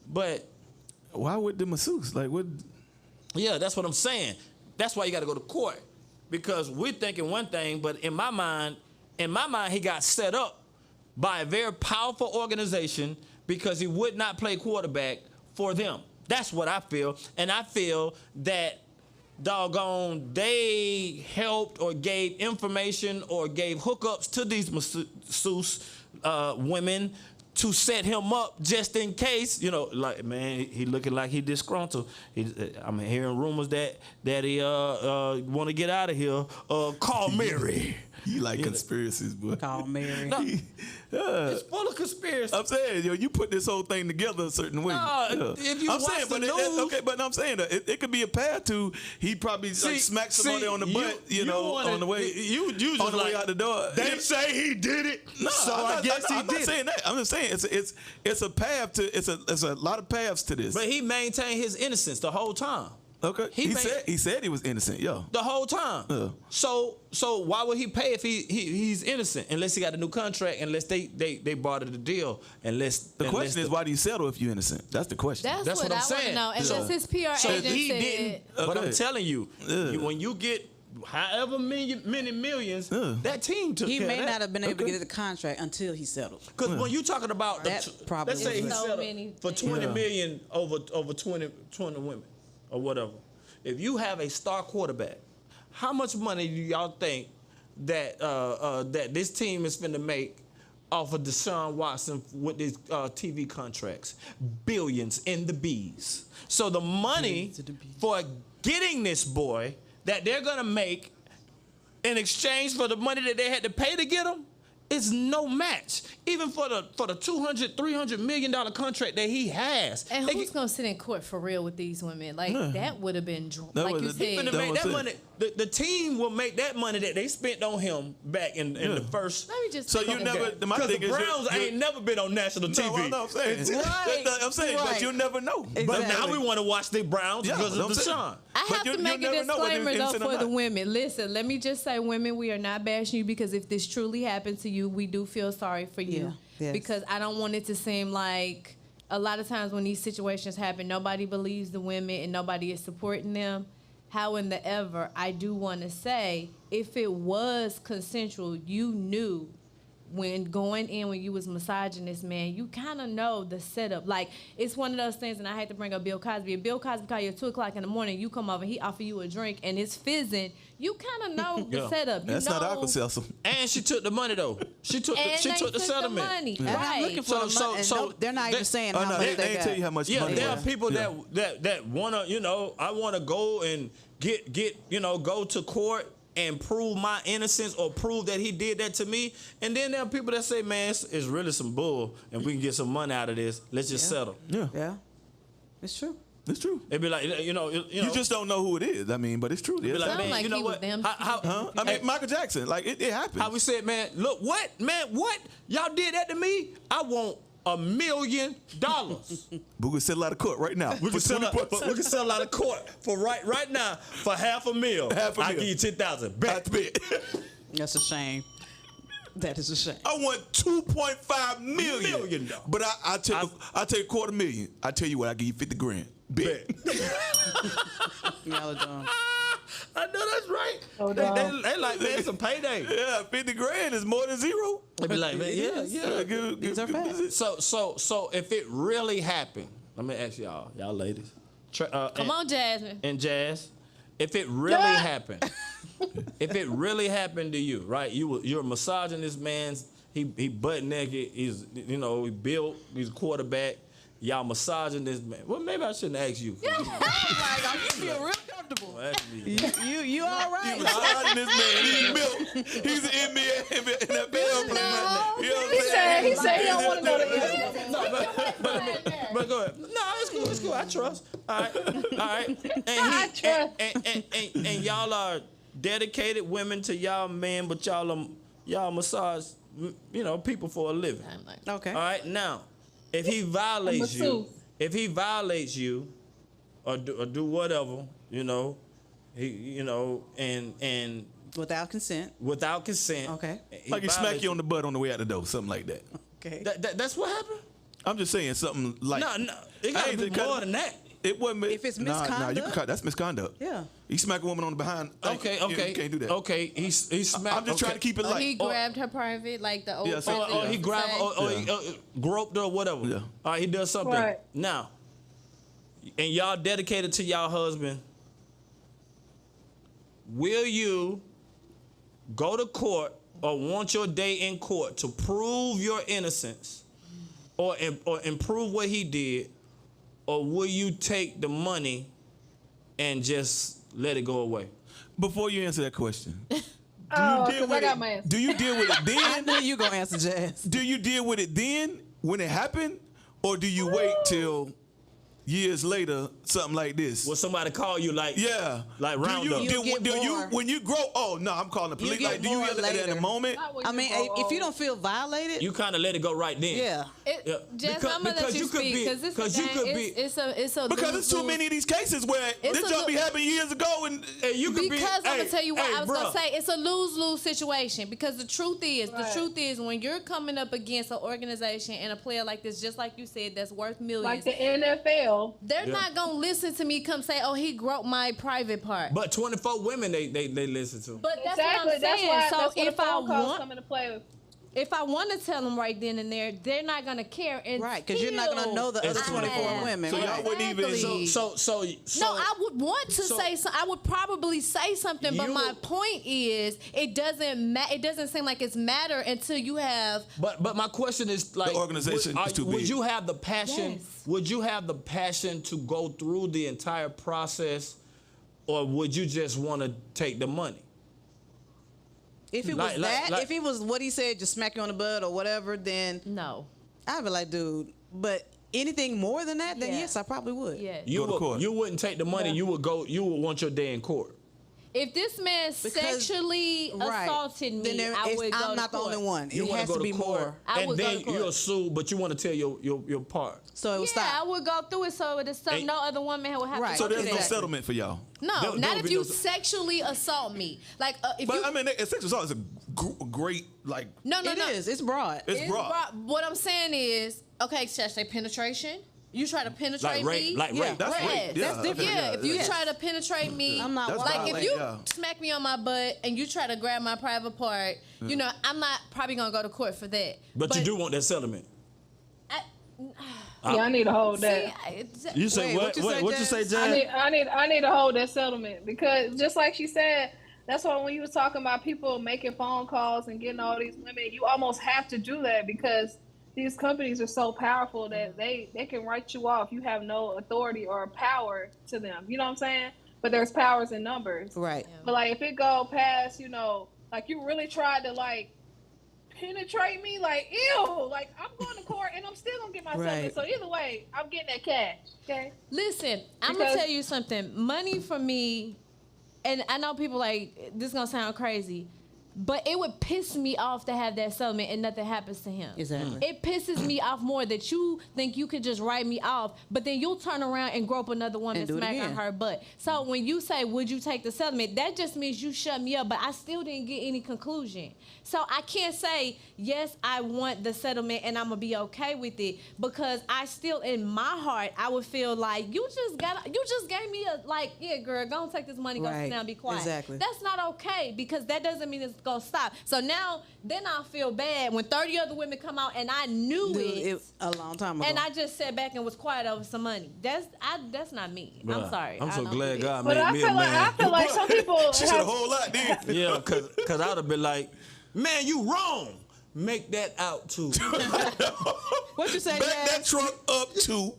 but Why would the masseuse? Like, what? yeah, that's what I'm saying. That's why you got to go to court because we're thinking one thing, but in my mind, he got set up by a very powerful organization because he would not play quarterback for them. That's what I feel, and I feel that doggone they helped or gave information or gave hookups to these masseuse women to set him up just in case, like, man, he looking like he disgruntled. I'm hearing rumors that he want to get out of here. Call Mary. You like conspiracies, boy. Call Mary. No, it's full of conspiracy. I'm saying, you put this whole thing together a certain way. If you I'm watch saying, the but news, okay, but I'm saying it could be a path to he probably smacked somebody on the butt, on the way. You just on the like, way out the door. They say he did it, No, so I'm I not, guess I'm he not did saying that. I'm just saying it's a path to it's a lot of paths to this. But he maintained his innocence the whole time. Okay, he said he was innocent, The whole time. Yeah. So why would he pay if he's innocent? Unless he got a new contract, unless they bartered the deal, The question is, why do you settle if you're innocent? That's the question. That's what I'm I want to saying. know. And just his PR So agent he said, didn't. But I'm Okay. telling you, when you get however many millions, that team took He care may of that. not have been able to get the contract until he settled. Because when you're talking about That probably let's say he was it. So settled many for things. 20 million over 20 women or whatever. If you have a star quarterback, how much money do y'all think that that this team is finna make off of Deshaun Watson with these TV contracts? Billions in the B's. So the money for getting this boy that they're gonna make in exchange for the money that they had to pay to get him is no match. Even for the $200-300 million contract that he has. and who's going to sit in court for real with these women? Like, that would have been, That like was you a- said. To That make was that it. money, the team will make that money that they spent on him back in the first. Let me just So take you a never. look. My Because the thing is, Browns ain't never been on national TV. No, I'm saying. I'm saying, but Right. you never know. But now we want to watch the Browns Yeah, because of I'm saying. Deshaun. I But have you- to you make a never know whether disclaimer it's though innocent or for the not. women. Listen, let me just say, women, we are not bashing you because if this truly happened to you, we do feel sorry for you. Yeah, yes. Because I don't want it to seem like a lot of times when these situations happen, nobody believes the women and nobody is supporting them. How in the ever, I do want to say, if it was consensual, you knew when going in, when you was massaging this man, you kind of know the setup. Like, it's one of those things, and I hate to bring up Bill Cosby. If Bill Cosby call you at 2 o'clock in the morning, you come over, he offer you a drink, and it's fizzing, you kind of know the Yeah. setup. You That's know, not Alka-Seltzer. And she took the money though. She took and the they took settlement. the money. And I'm Right. looking for the money. And no, they're not even saying Oh how no, much they they ain't got. tell you how much Yeah, money. there was. are people Yeah. that wanna, I wanna go and get go to court and prove my innocence or prove that he did that to me. And then there are people that say, man, it's really some bull and we can get some money out of this. Let's just settle. Yeah, Yeah, it's true. it's true. It'd be like, You just don't know who it is. I mean, but it's true. be It's like, Sound man, like you know he was what? them. Huh? I mean, Michael Jackson. Like it happened. How we said, man, look, what? Y'all did that to me? I want $1 million. We could settle out of court right now. We can sell out of court for right now for $500,000. $500,000. I give you 10,000. That's bit. That's a shame. That is a shame. I want $2.5 million. Million. But I take $250,000. I tell you what, I give you $50,000. Bet. Y'all are dumb. I know that's right. Oh, they no. like, man, it's a payday. Yeah, $50,000 is more than zero. They be like, man, yeah. These are facts. So if it really happened, let me ask y'all ladies. Come on, Jasmine. And Jazz, if it really happened, if it really happened to you, right? You're massaging this man's. He butt naked. He's he built. He's a quarterback. Y'all massaging this man. Well, maybe I shouldn't ask you. You feel real comfortable. Well, that's me. You all right? watching this man. He's built. He's an NBA, NFL player. No. You know what I'm He saying? said he don't want to go to NFL. No, but go ahead. No, it's cool. I trust. All right. I trust. And y'all are dedicated women to y'all men, but y'all massage, people for a living. Okay. All right. Now, if he violates you, or do whatever, and Without consent. without consent. Okay. Like he smack violates you on the butt on the way out the door, something like that. Okay. That's what happened. I'm just saying something like. No, it got to be more than that. It wasn't. If it's Nah, you misconduct? can that's misconduct. Yeah. He smack a woman on the behind. Like, Okay. You can't do that. Okay, he smacked. I'm just trying to keep it Or light. he grabbed her private, like the old. Yeah, so- person Or he used to grabbed, say. or he groped her, or whatever. Yeah. All right, he does something. Right. Now, and y'all dedicated to y'all husband, will you go to court or want your day in court to prove your innocence or improve what he did, or will you take the money and just let it go away? Before you answer that question, Oh, deal because I with got it- my answer. do you deal with it I then? knew you gonna answer, Jazz. Do you deal with it then when it happened, or do you wait till years later, something like this? Will somebody call you like, Yeah. like round do up? you, You do get you more. when you grow? Oh no, I'm calling the police. get Like, do you more yell at that in the later. moment? Not when I you mean, grow if you old. don't feel violated, You kind of let it go right then. yeah. Yeah. Jess, I'm gonna let you speak because it's a Because there's too lose-lose. many of these cases where It's this a junk be lo- happening years ago, and Hey, you could Because be, I'm gonna tell you what I was bruh. gonna say. It's a lose-lose situation. Because the truth is Right. when you're coming up against an organization and a player like this, just like you said, that's worth millions. Like the NFL. They're Yeah. not gonna listen to me come say, "Oh, he groped my private part." But 24 women they listen to. But that's Exactly. what I'm That's saying. why. So That's when if the I phone calls want, come into play. if I want to tell them right then and there, they're not gonna care. Right, because you're not gonna know the other It's 24 I- women. So y'all right. wouldn't even- Exactly. So No, I would want to so- say something. I would probably say something, but You my would- point is, it doesn't it doesn't seem like it's matter until you have. But my question is like The organization is too would big. you have the passion? Yes. Would you have the passion to go through the entire process, or would you just want to take the money? If it was Like- that, like- if it was what he said, just smack you on the butt or whatever, then No. I'd be like, dude. But anything more than that, then Yeah. yes, I probably would. Yeah. You to court. you wouldn't take the money. You would want your day in court. If this man sexually Right. assaulted me, Then there- I it's- would go I'm to not the court. only one. You It want has to go to be to court, more. I and would go then to court. you'll sue, but you want to tell your part. So it would Yeah, I stop. would go through it so it's And- no other woman would have Right. to so go there's through no that. settlement for y'all. No, There not would if be you no- sexually assault me. Like if But you. I mean, sexual assault is a great like. no. It is. It's broad. It's broad. What I'm saying is, okay, should I say penetration? You try to penetrate Like rape, me. like Yeah. rape. That's Yes. rape. Yeah, That's different. okay, Yeah, if you Yes. try to penetrate me, I'm not That's wild. like if violent, you yeah. smack me on my butt and you try to grab my private part, you know, I'm not probably gonna go to court for that. But you do want that settlement. I, Yeah, I need to hold that. You say Wait, what you say, What you say, Jazz? Jazz? I need to hold that settlement because just like she said, that's why when you was talking about people making phone calls and getting all these women, you almost have to do that because these companies are so powerful that they can write you off. You have no authority or power to them. You know what I'm saying? But there's powers in numbers. Right. But like if it go past, you know, like you really tried to like penetrate me, like ew, like I'm going to court and I'm still gonna get my settlement. Right. So either way, I'm getting that cash. Okay. Listen, I'm gonna Because- tell you something. Money for me, and I know people like this is gonna sound crazy, but it would piss me off to have that settlement and nothing happens to him. Exactly. It pisses me off more that you think you could just write me off, but then you'll turn around and grope another woman And do it smack on again. her butt. So when you say, would you take the settlement, that just means you shut me up, but I still didn't get any conclusion. So I can't say, yes, I want the settlement and I'm gonna be okay with it, because I still, in my heart, I would feel like you just gave me a, like, yeah, girl, go and take this money, go Right. sit down, be quiet. Exactly. That's not okay, because that doesn't mean it's gonna stop. So now, then I feel bad when 30 other women come out and I knew Dude, it, a long time ago. and I just sat back and was quiet over some money. That's not me. I'm Bruh, sorry. I'm I so don't glad do God But made I me a feel like man. some people She said a have, whole lot, then. Yeah, cause I'd have been like, man, you wrong. Make that out too. What you say, Back that Jazz? truck up to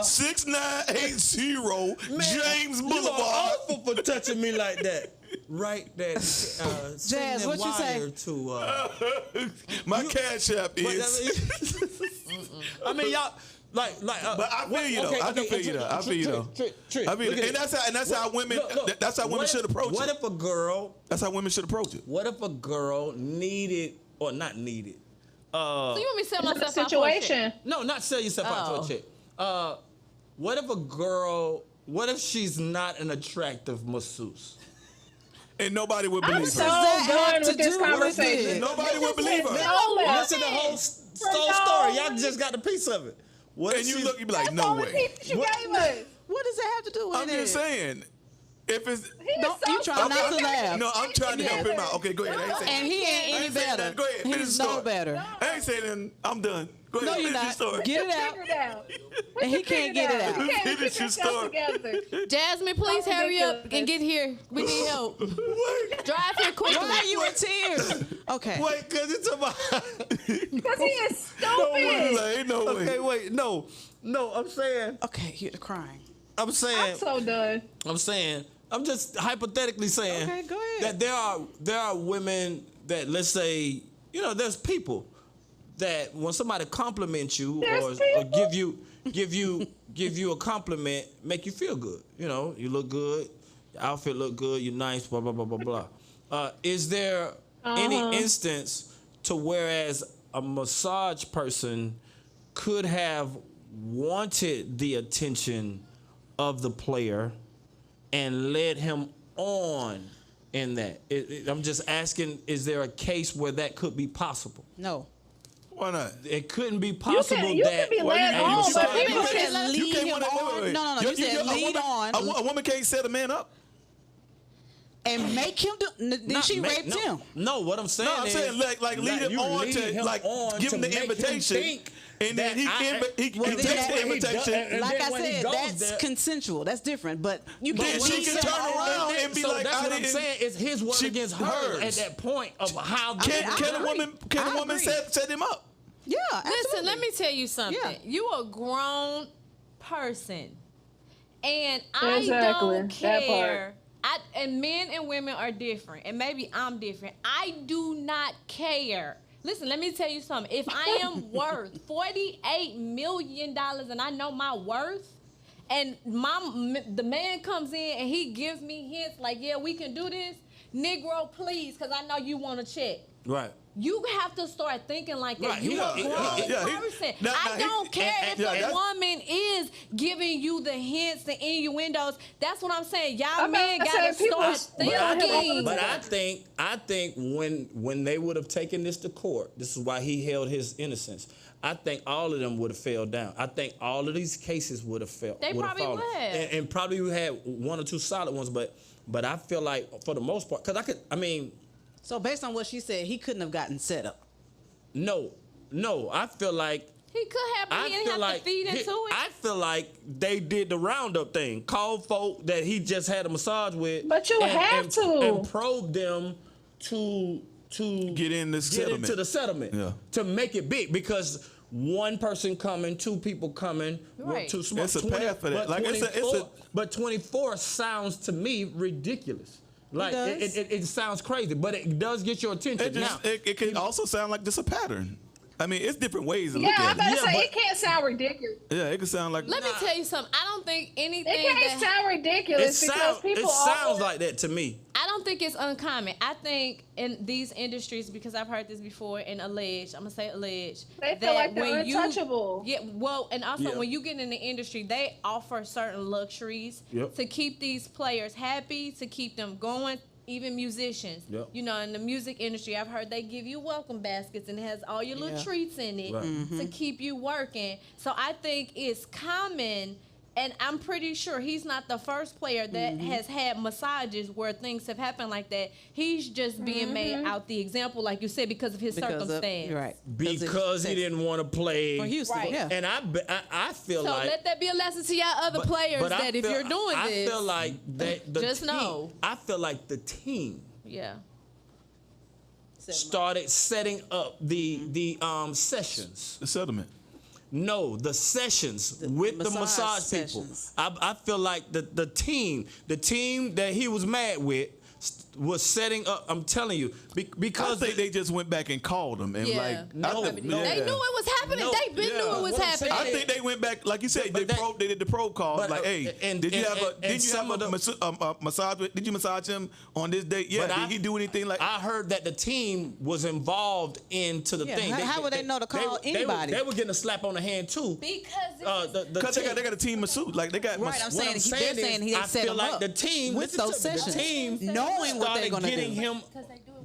6980 James You Boulevard. are awful for touching me like that. Right, that Jazz, what you say? To My cash app is. I mean, y'all like. But I feel you though. I do feel you though. I feel you though. I feel you. And that's how women. That's how women should approach it. What if a girl? That's how women should approach it. What if a girl needed or not needed? So you want me to sell myself out for a Situation. chick? No, not sell yourself out to a chick. What if a girl? What if she's not an attractive masseuse? And nobody would I'm believe so her. done with this do with conversation. it? Nobody would believe her. Listen to the whole story. Y'all just got a piece of it. What And if you she's- look, you be like, That's no the only way. piece you gave us. What does that have to do with I'm it? just saying. If it's He is Don't- so you trying not to laugh. no, I'm trying to help him out. Okay, go ahead. I ain't saying And he ain't I any ain't saying better. that. Go ahead. Finish He's the no story. better. I ain't saying nothing. I'm done. Go ahead. No, you're Finish your not. story. Get it out. Figure it out. And he can't get it out. You can't Finish put your yourself story. together. Jasmine, please Oh, hurry up ridiculous. and get here. We need help. What? Drive here quickly. Why are you in tears? Okay. Wait, cause it's about. Because he is No way. stupid. Like, ain't no way. Okay, wait, no, I'm saying, Okay, you're crying. I'm saying, I'm so done. I'm just hypothetically saying Okay, go ahead. that there are women that, let's say, there's people that when somebody compliments you or give you a compliment, make you feel good. You look good, your outfit look good, you're nice, blah blah blah blah blah. Is there any instance to whereas a massage person could have wanted the attention of the player and led him on in that? I'm just asking, is there a case where that could be possible? No. Why not? It couldn't be possible you that. can be led a on, massage but people You person- said lead can't him wait, on. wait. No. You said lead on A woman can't set a man up. and make him do. Then Not she make- raped no, him. No, what I'm saying No, I'm is, saying like lead him you on lead to him like on give to him the make him invitation, think and then he that well, takes then the when he does- invitation. and Like then I when he said, goes that's there- consensual. That's different. But you Then can't she lead can someone turn on. around and be so like, that's I what I'm didn't- saying. It's his word she- against hers hers. at that point of how. Can I a woman agree. set him up? Yeah, Listen, absolutely. let me tell you something. Yeah. You a grown person, and I Exactly, don't that part. care. And men and women are different, and maybe I'm different. I do not care. Listen, let me tell you something. If I am worth $48 million and I know my worth, and the man comes in and he gives me hints like, yeah, we can do this, Negro, please, because I know you want to check. Right. You have to start thinking like that. Right, You a he- grown yeah, he- person. now, I don't care if yeah, a that's- woman is giving you the hints, the innuendos. That's what I'm saying. Y'all I'm men about to gotta say, people- start thinking. But I think when they would have taken this to court, this is why he held his innocence. I think all of them would have fell down. I think all of these cases would have fell. They probably fallen. would have. And probably we had one or two solid ones, but I feel like for the most part, because So based on what she said, he couldn't have gotten set up. no, I feel like. He could have, but he didn't have to feed into it. I feel like they did the roundup thing. Called folk that he just had a massage with. But you have to. And probe them to Get in the settlement. into the settlement. Yeah. To make it big, because one person coming, two people coming, Right. too small. It's a path for that. But Like, it's a- 24 but 24 sounds to me ridiculous. Like does. it sounds crazy, but it does get your attention. It can also sound like just a pattern. I mean, it's different ways to Yeah, look I'm at about it. to say, but- it can't sound ridiculous. Yeah, it can sound like. Let me tell you something. I don't think anything It can't that sound ridiculous because people sounds like that to me. I don't think it's uncommon. I think in these industries, because I've heard this before and alleged, I'm gonna say alleged, They feel like they're when untouchable. and also Yeah. when you get in the industry, they offer certain luxuries Yep. to keep these players happy, to keep them going. Even musicians, Yep. in the music industry, I've heard they give you welcome baskets and it has all your little Yeah. treats in it Right. to keep you working. So I think it's common, and I'm pretty sure he's not the first player that has had massages where things have happened like that. He's just being made out the example, like you said, because of his circumstance. You're right. Because he didn't want to play For Houston. Right. Yeah. And I feel So like let that be a lesson to y'all other players but I that if feel- you're doing I this, feel like the Just team, know. I feel like the team yeah. started setting up the sessions. the settlement. No, the sessions with the massage massage people. sessions. I feel like the team that he was mad with was setting up. I'm telling you, I because think they just went back and called him and Yeah. like No, They knew it was happening. No, They been knew it was what I'm happening. saying- I think they went back, like you said, But they did the probe calls. but, Like, hey, and- did you and- have a and did you some have of a massage? Did you massage him on this date? Yeah. But Did he do anything like? I heard that the team was involved into the Yeah, thing. how would they know to call anybody? They were getting a slap on the hand too. Because Because they got a team masseuse. Like they got. Right, I'm What saying I'm they're saying he I set feel him like up the team with listen those to me, sessions, the team knowing what they're started gonna getting do. him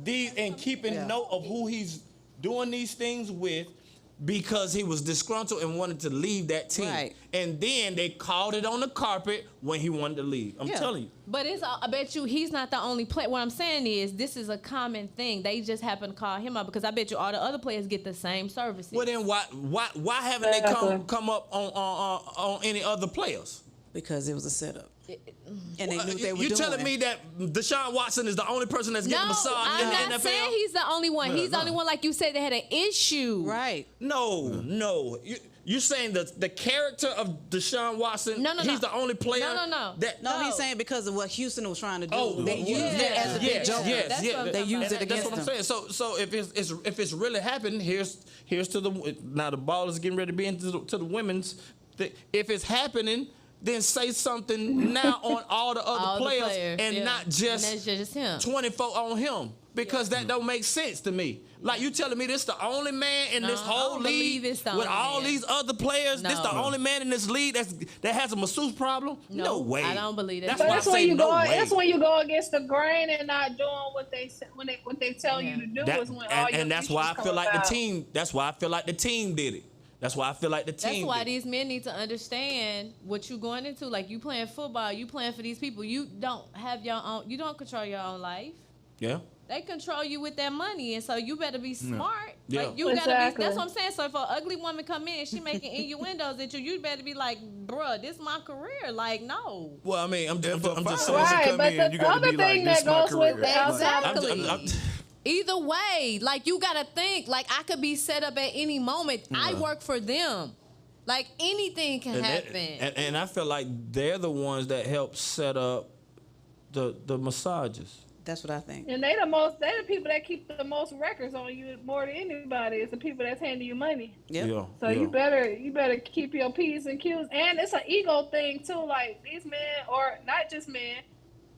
these and keeping Yeah. note of who he's doing these things with. Because he was disgruntled and wanted to leave that team. Right. And then they called it on the carpet when he wanted to leave. I'm Yeah. telling you. But I bet you he's not the only player. What I'm saying is this is a common thing. They just happen to call him up because I bet you all the other players get the same services. Well, then why haven't they come up on any other players? because it was a setup. And they knew what they were You doing. telling me that Deshaun Watson is the only person that's getting No, massage I'm in not the NFL? saying he's the only one. No, He's the no. only one, like you said, that had an issue. Right. No. You're saying that the character of Deshaun Watson, No. he's the only player No. that No, he's saying because of what Houston was trying to do. Oh, they used it as a big yes, joke. yes, That's yes. what I'm They talking used about. it That's against what I'm them. saying. So if it's really happened, here's to the now the ball is getting ready to be into to the women's. If it's happening, then say something now on all the other All the players, and yeah. not And just that's just him. 24 on him, because that don't make sense to me. Like you telling me this the only man in this No, I whole don't league believe it's the with only all man. these other players. This the No. only man in this league that has a masseuse problem. No way. I don't believe that. That's But why I that's when say you no go. way. That's when you go against the grain and not doing what they tell you to do. That- is when all your and that's why I issues feel come like about. the team. That's why I feel like the team did it. That's why I feel like the That's team. why did it. these men need to understand what you're going into. Like you playing football, you playing for these people. You don't have your own. You don't control your own life. Yeah. They control you with that money, and so you better be smart. Yeah. Like you gotta be. Exactly. That's what I'm saying. So if an ugly woman come in and she making innuendos at you, you better be like, bruh, this is my career. Like no. Well, I mean, I'm If just a saying. fire Right, come but in, you the gotta other be like, thing this that my goes with career. the Like, outside. I'm Either way, like you gotta think. Like I could be set up at any moment. I work for them. Like anything can happen. and I feel like they're the ones that help set up the massages. That's what I think. And they the people that keep the most records on you more than anybody. It's the people that's handing you money. Yep. Yeah. So you better keep your P's and Q's. And it's an ego thing too. Like these men, or not just men,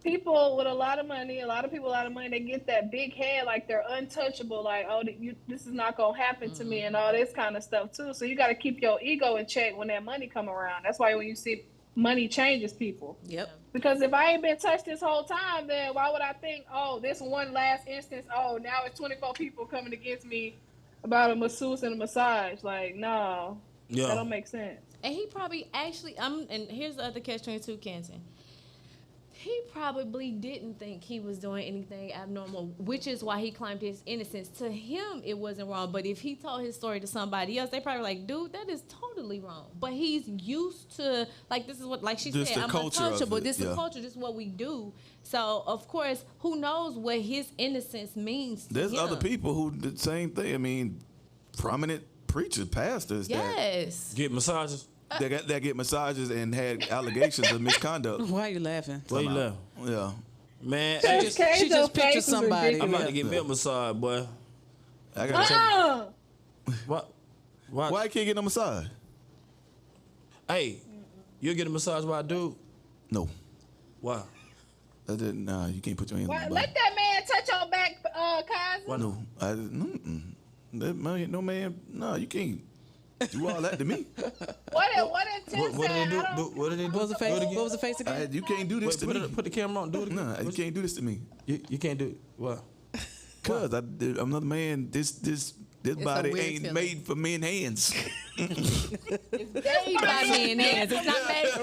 people with a lot of money, a lot of people with a lot of money, they get that big head, like they're untouchable. Like, oh, this is not gonna happen to me, and all this kind of stuff too. So you got to keep your ego in check when that money come around. That's why when you see money changes people. Yep. Because if I ain't been touched this whole time, then why would I think, oh, this one last instance, oh, now it's 24 people coming against me about a masseuse and a massage? Like, no, Yeah. that don't make sense. And he probably actually, and here's the other catch-22, Canton. He probably didn't think he was doing anything abnormal, which is why he claimed his innocence. To him, it wasn't wrong. But if he told his story to somebody else, they probably like, dude, that is totally wrong. But he's used to, like, this is what, like she Just said, the I'm culture of untouchable. it, This is yeah. culture. This is what we do. So, of course, who knows what his innocence means to There's him. other people who did the same thing. I mean, prominent preachers, pastors Yes. Get massages. that get massages and had allegations of misconduct. Why are you laughing? Where you left? Yeah. Man, She she just pictured somebody. I'm about to get me a massage, boy. I gotta What? Why I can't get no massage? Hey, you get a massage by a dude? No. Why? Nah, you can't put your hands on my Let that man touch your back, cousin. Why No, that man, no man, no, you can't do all that to me. What did Tim What did say? they I do? don't- What did they do? What was the face? Do it again. What was the face again? You can't do this to me. Put the camera on. Do it again. Nah, you can't do this to me. You can't do it. What? Cause I'm another man. This body weird ain't feeling. made for men hands. Made by men hands. It's not made for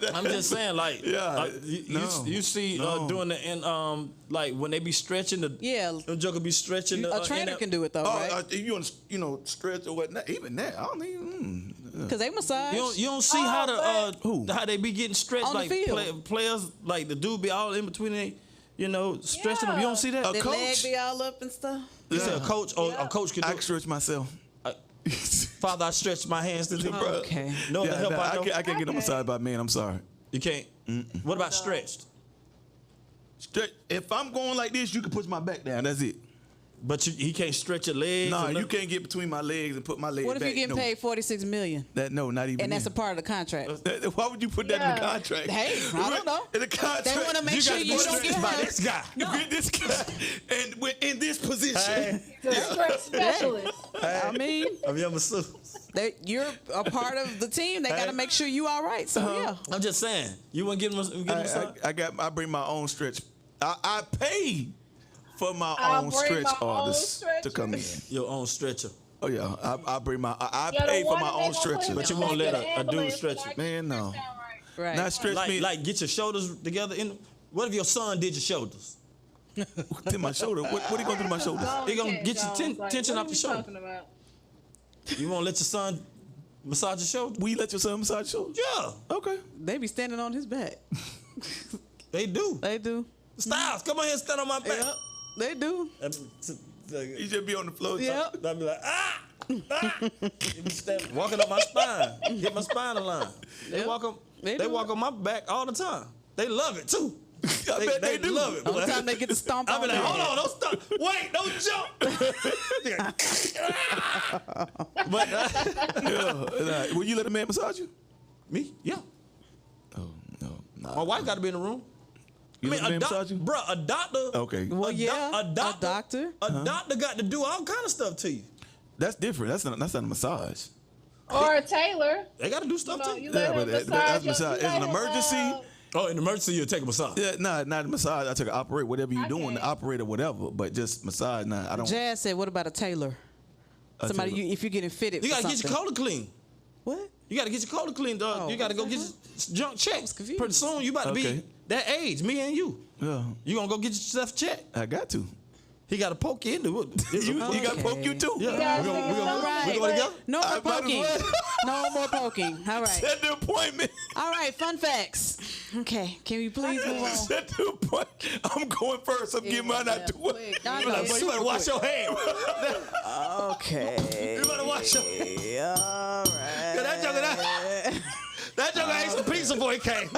men. I'm just saying, like, Yeah, you see, no. doing the like when they be stretching the Yeah. Joker be stretching the A trainer can do it though, right? You want stretch or whatnot. Even that, I don't even. Because they massage. You don't see how the Who? how they be getting stretched, On the like field. players, like the dude be all in between they, stretching them. You don't see that? A Their leg coach? be all up and stuff. You say a coach or a coach can do I it. can stretch myself. Father, I stretch my hands to thee. Okay. No, the help I know. I can't get no massage by men. I'm sorry. You can't. What about stretched? If I'm going like this, you can push my back down. That's it. But he can't stretch your legs. No, or you nothing? can't get between my legs and put my leg What if back. you're getting paid $46 million? No, not even. And that's a then. part of the contract. Why would you put that in the Yeah. contract? Hey, I don't know. In the contract, They want to make sure you don't get by hurt. this guy. You get this guy, and we're in this position. The stretch specialist. I mean, Have you ever seen? you're a part of the team. They got to make sure you all right. So, yeah. I'm just saying. You want to get him a massage? I bring my own stretch. I pay for my I own bring stretch my own artists to stretcher. come in. Your own stretcher. Oh yeah, I bring my. I Yeah, the pay for one my that they own gonna put stretcher. him But you in won't the let back of a the dude ambulance stretch so I it. can Man, no. stretch out right. Right. Not stretch me. Like get your shoulders together. What if your son did your shoulders? to my shoulder. What are you gonna do to my shoulders? He gonna get your Jones, like, tension what off are your you shoulder. talking about? You won't let your son massage your shoulder? Will you let your son massage your shoulders? Yeah, Okay. They be standing on his back. they do. They do. Styles, come on here and stand on my back. Yep. They do. You just be on the floor. Yep. I'll be like, walking up my spine, get my spine aligned. They Yep. walk on, They they do walk on my back all the time. They love it too. I bet they do. love it. All the boy. time they get to stomp I on be like, their hold head. on, don't stop. Wait, don't jump. But Yeah. Will you let a man massage you? me, yeah. Oh no. My wife got to be in the room. You let a man massage you? Bro, a doctor. Okay. Well, yeah. a doctor. Uh-huh. A doctor got to do all kind of stuff to you. That's different. That's not a massage. Or a tailor. They got to do stuff You know, to you. you let Yeah, him but that's massage. massage. You It's let an him, emergency. Oh, in emergency, you'll take a massage. Yeah, not a massage. I took an operate, whatever you doing, Okay. operate or whatever. But just massage. Nah, I don't. Jazz said, what about a tailor? a Somebody, tailor. if you're getting fitted You for got to get your something. collar clean. What? You got to get your collar clean, dog. Oh, You got to go okay. get your junk checked. confused. Pretty soon, you about to be Okay. that age, me and you. Yeah, You going to go get yourself checked. I got to. He got to poke you into it. You got to poke you too. Yeah. Yeah, We gonna All right. go together? No I more might as poking. well. No more poking. All right. Set the appointment. All right. Fun facts. Okay. Can we please move on? Set the appointment. I'm going first. I'm getting mine out the way. I You know, better super wash quick. your hands. Okay. You better wash your hands. All right. That joker ate some pizza before he came.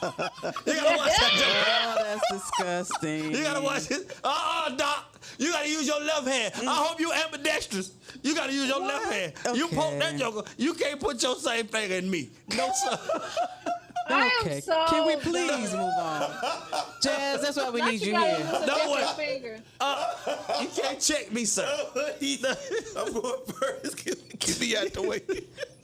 You gotta watch that joker. Oh, that's disgusting. You gotta watch it. Doc. You gotta use your left hand. I hope you ambidextrous. You gotta use your left hand. You poke Okay. that joker. You can't put your same finger in me. No, sir. I am Okay. so Can we please move on? Jazz, that's why we need you gotta here. use a No different way. finger. You can't check me, sir. I'm going first. Get me out the way.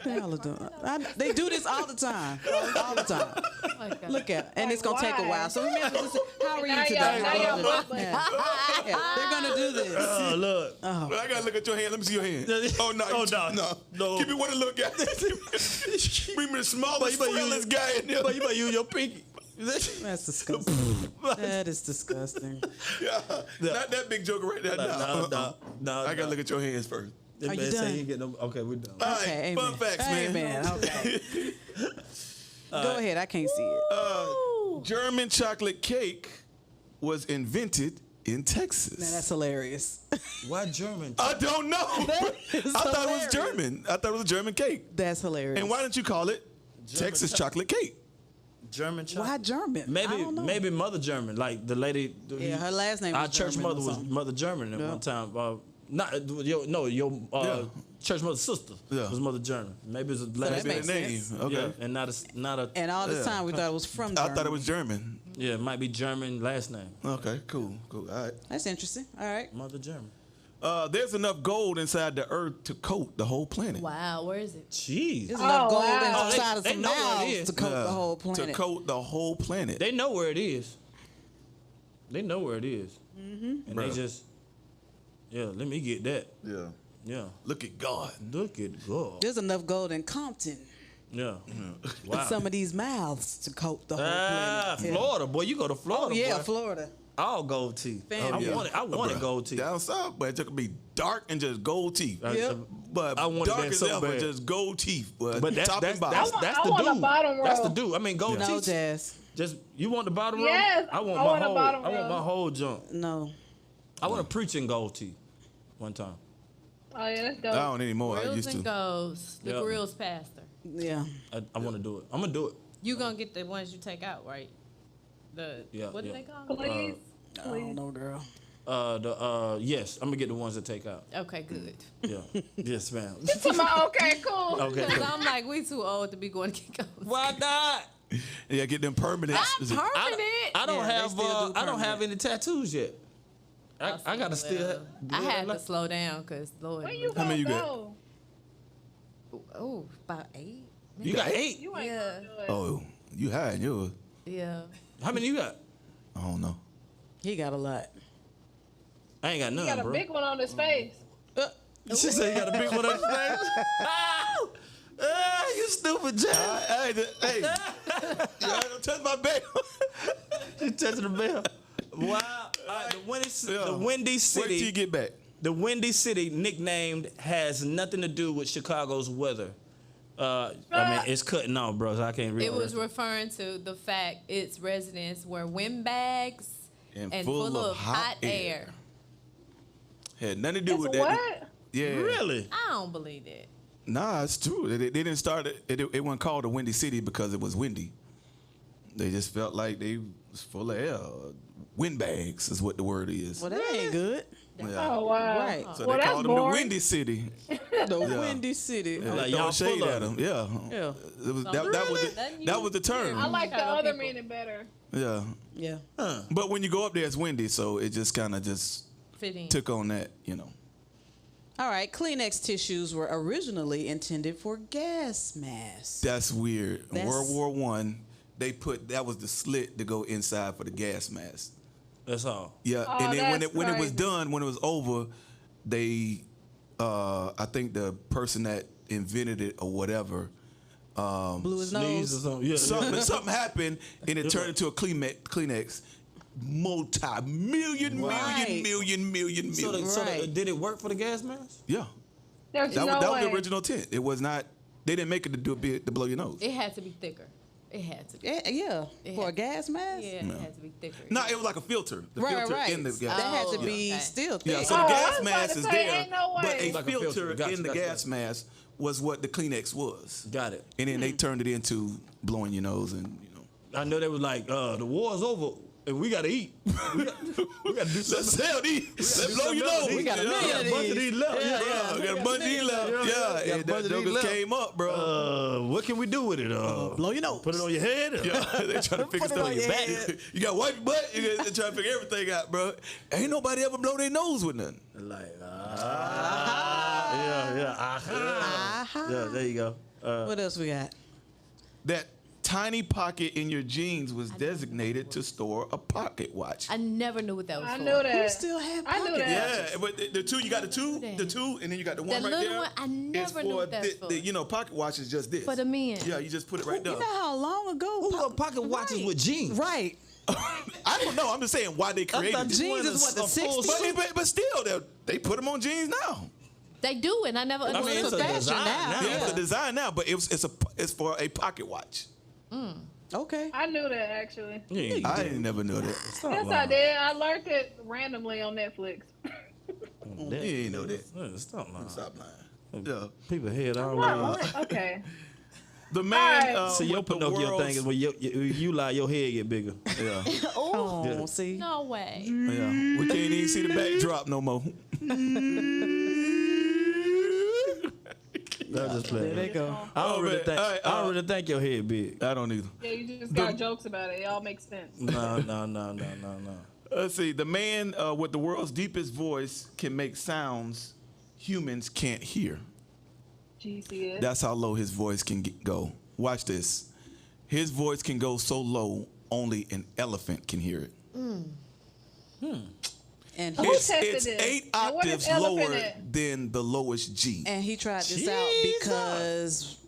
What y'all are doing? They do this all the time. All the time. Oh my God. Look at, and it's gonna take a Why? while. So remember, just, how are you Now today? y'all- now y'all Yeah. butt butt. Yeah. They're gonna do this. Oh, look. But I gotta look at your hand. Let me see your hand. Yeah. Oh no! Oh, no! no. Give me one to look at. Bring me the smallest, But you better frailest guy in there. But you better use your pinky. That's disgusting. That is disgusting. Yeah. Not that big joker right there. No. I gotta look at your hands first. Are you done? Okay, we're done. All right, Okay, fun amen. facts, man. Amen. Okay. Go ahead. I can't see it. German chocolate cake was invented in Texas. Man, that's hilarious. Why German? I don't know. That is I thought it was hilarious. German. I thought it was a German cake. That's hilarious. And why didn't you call it Texas chocolate cake? German chocolate. Why German? I don't know. Maybe Mother German, like the lady. Yeah, her last name Our was church German mother or was something. Mother German at Yeah. one time. Your Yeah. church mother's sister Yeah. was Mother German. Maybe it's a that last makes name. sense. Okay. Yeah, and not a. And all this Yeah. time we thought it was from I Germany. thought it was German. Yeah, it might be German last name. Okay, cool. All right. That's interesting. All right. Mother German. There's enough gold inside the earth to coat the whole planet. Wow, where is it? Jeez. There's enough gold wow. inside of They some know where it mouths is. to coat Yeah, the whole planet. To coat the whole planet. They know where it is. They know where it is. Mm-hmm. And Bruh. they just, let me get that. Yeah. Yeah. Look at God. Look at God. There's enough gold in Compton. Yeah. In Wow. some of these mouths to coat the whole Ah, planet. Yeah. Florida, boy. You go to Florida, Oh yeah, boy. Florida. All gold teeth. Fam, I yeah. wanted Bruh, gold teeth. Down south, but it could be dark and just gold teeth. Yep. But I wanted dark that as so ever, bad. just gold teeth. But that's top that's and bottom. that's, I that's want- the I want a dude. bottom That's the row. dude. I mean, gold No, teeth. Jazz. Just you want the bottom row? Yes, I want I my want a whole. bottom I want row. my whole junk. No. I want to preach in gold teeth. One time. Oh yeah, that's I dope. don't anymore. I Reels used and to. goes. The Yep. grills pastor. Yeah. I want to do it. I'm gonna do it. You gonna get the ones you take out, right? What do they call them? Please. I don't know, girl. Yes, I'm gonna get the ones that take out. Okay, good. Yeah. Yes, ma'am. Okay, cool. Okay. Because I'm like, we too old to be going to Kinko's. Why not? Yeah, get them permanent. Permanent. I don't Yeah, they have still do I don't have permanent. any tattoos yet. I gotta still. I had to slow down because Lord. Where you How gonna many you got? go? Oh, about 8. You got 8. You ain't Yeah. gonna do it. Oh, you hiding yours. Yeah. How many you got? I don't know. He got a lot. I ain't got He none, got a bro. big one on his face. She said you got a big one on your face. You stupid Jack. Hey, y'all don't touch my bed. She touching the bell. Wow. The Windy Wait till City. you get back. The Windy City nicknamed has nothing to do with Chicago's weather. I mean, it's cutting off, bro. So I can't read It was referring to the fact its residents were windbags And and full full of of hot hot air. air. Had nothing to do It's with a that. what? Yeah. Really? I don't believe that. Nah, it's true. They didn't start it. It wasn't called the Windy City because it was windy. They just felt like they was full of air. Windbags is what the word is. Well, that ain't good. Yeah. Oh wow. Right. So Well, they that's called them the boring. Windy City. The Yeah. Windy City. Yeah, Like, they y'all throwing shade full of at them. Yeah. Yeah. It was that was the term. I like the Chicago other people. meaning better. Yeah. Yeah. But when you go up there, it's windy, so it just kind of just Fit in. took on that, you know. All right. Kleenex tissues were originally intended for gas masks. That's weird. In That's- World War I, they put that was the slit to go inside for the gas mask. That's all. Yeah, Oh, and then that's when it was crazy. done, when it was over, they, I think the person that invented it or whatever, Blew his Sneeze or nose. something. Yeah. something happened and it turned into a Kleenex, multi-million, Right. million. Right. Did it work for the gas mask? Yeah, There's that no was way. the original intent. It was not. They didn't make it to blow your nose. It had to be thicker. It had to be. Yeah. For a gas mask? Yeah, it had to be thicker. No, it was like a filter. The Right, filter right. in the gas. That had to Oh, be okay. still thick. Yeah, so the Oh, I gas was about mask to is say, there, ain't no but way. a Like a filter filter. Gotcha, in the gotcha, gas gotcha. mask was what the Kleenex was. Got it. And then they turned it into blowing your nose and, you know. I know they was like, the war's over and we gotta eat. We gotta do something. Let's sell these. Let's blow your nose. We got a million of bunch of these left. Yeah, we got a bunch of these left. Yeah, Yeah, got a and bunch that of these jokers left. came up, bro. What can we do with it? Blow your nose. Put it on your head? Yeah, they trying to figure Put it stuff on on your your back. head. You got to wipe your butt. They trying to figure everything out, bro. Ain't nobody ever blow their nose with nothing. Like, yeah, there you go. What else we got? That tiny pocket in your jeans was designated to store a pocket watch. I never knew what that was I for. knew We that. still have I knew pocket that. Yeah, but the two, you got the two, and then you got the one The right little there. one, I never It's knew for what that's for. you know, pocket watch is just this. For the men. Yeah, you just put it right there. You know how long ago? Who got pocket watches with jeans? Right. I don't know. I'm just saying why they created thought it. Jeans is what, the 60s? But still, they put them on jeans now. They do, and I never mean, understood it's a that. design now. Yeah, it's a design now, but it's for a pocket watch. Okay. I knew that actually. Yeah, I didn't never know that. Yes, I did. I learned it randomly on Netflix. You ain't know that. Stop lying. Stop lying. Yeah. People head always. Okay. The man. Alright. See, your with the Pinocchio world's- thing is when you lie, your head get bigger. Yeah. Oh, Yeah. see. No way. Yeah. We can't even see the backdrop no more. I'm just playing. There they go. I don't really man. think. All right, I don't really think your head big. I don't either. Yeah, you just got jokes about it. It all makes sense. No. Let's see. The man with the world's deepest voice can make sounds humans can't hear. GCS. That's how low his voice can go. Watch this. His voice can go so low only an elephant can hear it. And Who he, tested It's this? 8 And what is octaves elephant lower at? than the lowest G. and he tried this out because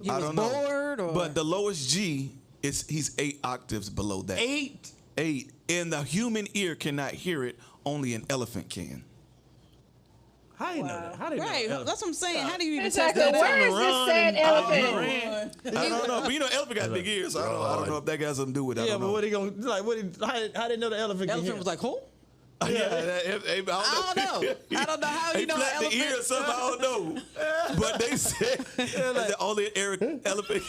he I was don't know. bored or But the lowest G he's 8 octaves below that. 8. 8. And the human ear cannot hear it. Only an elephant can. How you know that? How do you right. know? That's what I'm saying. How do you even Exactly. test that Where out? is this said elephant? I don't know. But you know, elephant got big ears. So I don't know if that got something to do with it. I Yeah, don't but know. what he gonna like? How they know the elephant? Can Elephant hear? was like, who? I don't know. I don't know how They you know flat an the ear or elephant. something. I don't know. But they said the only elephant.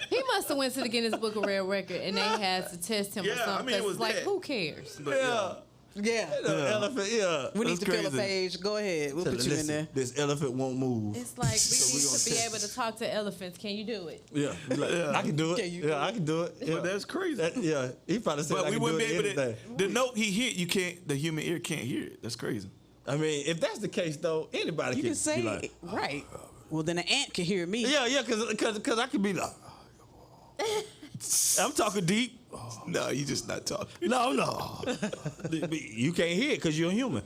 He must have went to the Guinness Book of World Record and they had to test him or Yeah, I something. mean, it 'cause was it's like, that. who cares? But, Yeah. Elephant, yeah. We need That's to fill a crazy. page. Go ahead. We'll put you in Listen, there. this elephant won't move. It's like, we need to be able to talk to elephants. Can you do it? Yeah, be like, I can do it. Can you do Yeah, I can do it. Yeah. But that's crazy. Yeah, he probably said But I we can wouldn't do be it able to. anything. The note he hit, you can't. The human ear can't hear it. That's crazy. I mean, if that's the case, though, anybody You can can say be like, right. Well, then an ant can hear me. yeah, because I can be like, I'm talking deep. No, you just not talking. No. You can't hear it because you're a human.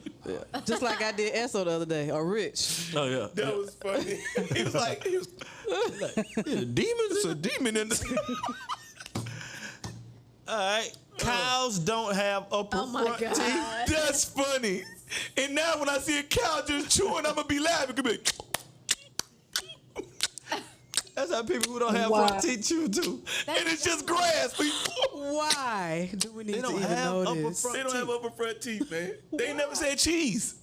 Just like I did Esso the other day, or Rich. Oh, yeah. That was funny. He was like, Demons? "It's a demon in the." All right. Cows don't have upper Oh my front God. teeth. That's funny. And now when I see a cow just chewing, I'm gonna be laughing. Could be. That's how people who don't have Wow. front teeth chew too. And it's just grass. Why do we need They to don't even have know upper this? front They don't have upper front teeth, man. They ain't never said cheese.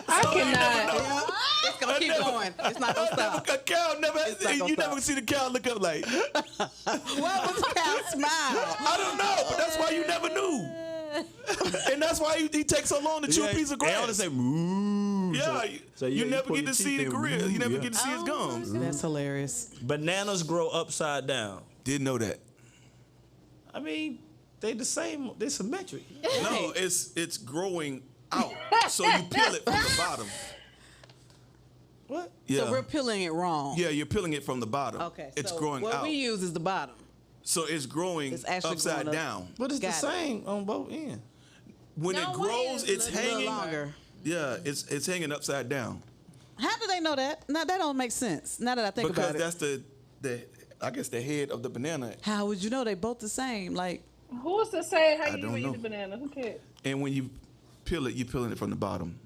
I cannot. It's gonna keep going. It's not gonna stop. A cow never. It's not gonna You stop. never see the cow look up like. What was cow smile? I don't know, but that's why you never knew. And that's why he takes so long to chew a piece of They only grass. say moo. Yeah, So you never pull get your to see the teeth in, grill. You never yeah. get to see his gums. That's hilarious. Bananas grow upside down. Didn't know that. I mean, they the same. They're symmetric. No, it's growing out. So you peel it from the bottom. What? Yeah. So we're peeling it wrong. Yeah, you're peeling it from the bottom. Okay. It's so growing what out. we use is the bottom. So it's growing It's actually upside growing up. down. But it's the Got it. same on both ends. When No it way, grows, it's it's a A little hanging. longer. Yeah, it's hanging upside down. How do they know that? Now that don't make sense. Now that I think Because about it. that's the I guess the head of the banana. How would you know they both the same? Like, Who's to say how I you don't eat know. a banana? Who cares? And when you peel it, you're peeling it from the bottom.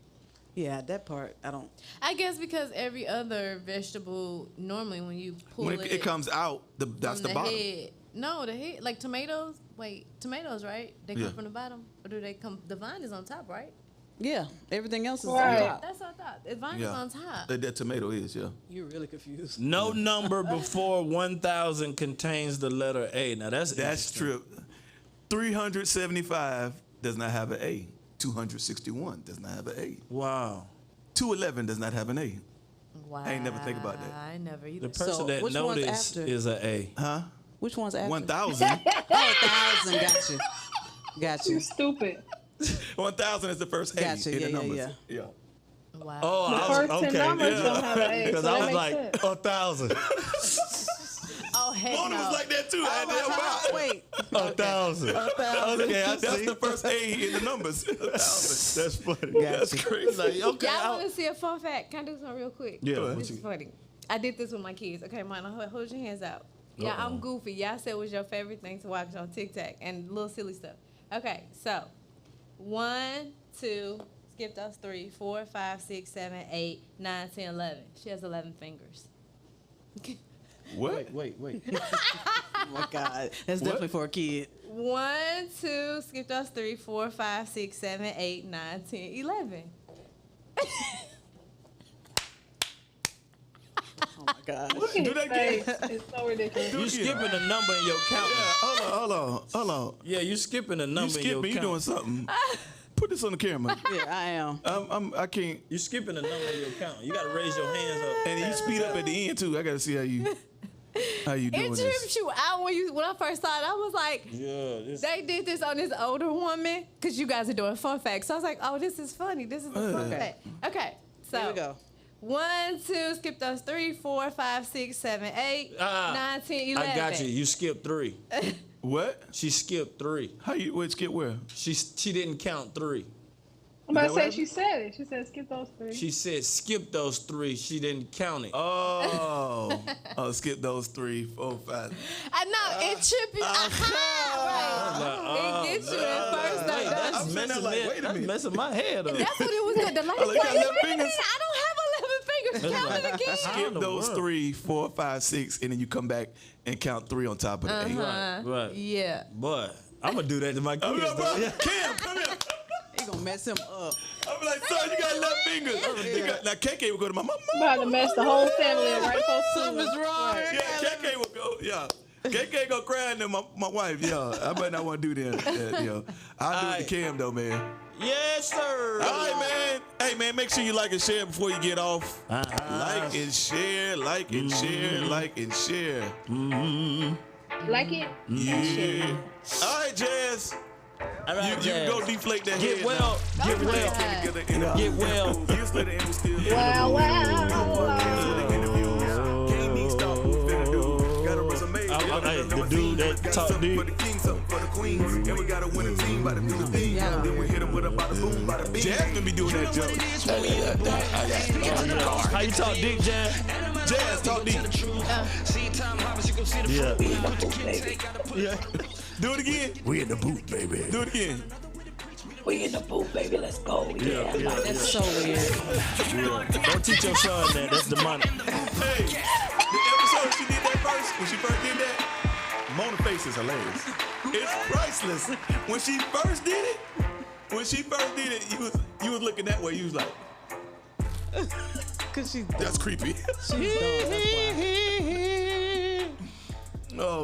yeah, that part I don't. I guess because every other vegetable, normally when you pull When it comes out, that's from the bottom. head. No, the head. Like tomatoes. Wait, tomatoes, right? They come Yeah. from the bottom. Or do they come? The vine is on top, right? Yeah, everything else is Right. on top. That's what I thought. The vine is Yeah. on top. That tomato is, yeah. You're really confused. No number before 1,000 contains the letter A. Now that's That's interesting. true. 375 does not have an A. 261 does not have an A. Wow. 211 does not have an A. Wow. I ain't never think about that. I never either. The person So, that which one's noticed after? is a A. Huh? Which one's after? 1,000. Oh, 1,000. Got you. Got You you. stupid. 1,000 is the first A Gotcha, in the yeah, yeah, numbers. yeah. Wow. Oh, The I was, first 10 okay. numbers don't have an A, Because so I that was makes like, sense. 1,000. Oh, heck Mona no. was like that too. I Oh, damn my right. God. Wait. 1,000. 1,000. Okay, I That's see. the first A in the numbers. 1,000. That's funny. That's crazy. Like, okay. Y'all want to see a fun fact? Can I do something real quick? Yeah, what This you- is funny. I did this with my kids. Okay, Mona, hold your hands out. Yeah, Uh-oh. I'm goofy. Y'all said was your favorite thing to watch on TikTok and little silly stuff. Okay, so 1, 2, skip those 3, 4, 5, 6, 7, 8, 9, 10, 11. She has 11 fingers. What? Wait. Oh my God. That's definitely for a kid. 1, 2, skip those 3, 4, 5, 6, 7, 8, 9, 10, 11. Oh my God. Look at Do his that face. again. It's so ridiculous. You skipping a number in your count. Hold on. Yeah, you skipping a You number in your skipping, you doing count. something. Put this on the camera. Yeah, I am. I can't. You skipping a number in your count. You got to raise your hands up. And you speed up at the end too. I gotta see how you doing It this. trips you out when I first saw it. I was like, Yeah, this. they did this on this older woman because you guys are doing fun facts. So I was like, oh, this is funny. This is a fun Okay. fact. Okay, so Here we go. 1, 2, skip those 3, 4, 5, 6, 7, 8, 9, 10, 11. I got you. You skipped 3. What? She skipped 3. How you? Wait, skip where? She didn't count 3. I'm about Is to that say she said it. She said skip those 3. She said skip those 3. She didn't count it. Oh, skip those 3, 4, 5. I know, it tripped you. Right. It gets you at first. Wait, Though. that's I'm sitting there messing, like, me- wait a that's minute. messing my head up. That's what it was. The lady Oh, you said, got wait 11 a minute, fingers? I don't have 11 fingers. Count it again. How in Skip the those world? 3, 4, 5, 6, and then you come back and count 3 on top of the 8. Right. Yeah. But I'm gonna do that to my I'm kids. like, bro, Cam, come here. He gonna mess him up. I'm like, son, you got left fingers. Now, KK would go to my mom. About to mess the whole family up right before school. Something's wrong. Yeah, KK would go, yeah. KK go crying to my wife, yeah. I better not want to do that, yeah. I'll do it to Cam, though, man. Yes, sir. All right, man. Hey, man, make sure you like and share before you get off. Like and share, like and share, like and share. Like it? Yeah. All right, Jazz. All right, You Jazz. go deflate that Get head well. now. Get well. Get well. You split it and we still Wow, wow. Hey, the dude that talk deep. For the king, something for the queens. And we got to win a team by the do the thing. Yeah. Then we hit him with a bada boom, bada bing. Jazz gonna be doing that joke. How you talk deep, Jazz? Jazz, talk deep. Yeah. Yeah. Do it again. We in the booth, baby. Do it again. We in the booth, baby. Let's go. Yeah. That's so weird. Don't teach your son that. That's demonic. Hey, the episode she did that first, when she first did that, Mona face is hilarious. It's priceless. When she first did it, you was looking that way. You was like, Cause she's that's creepy. dumb. That's why. Oh.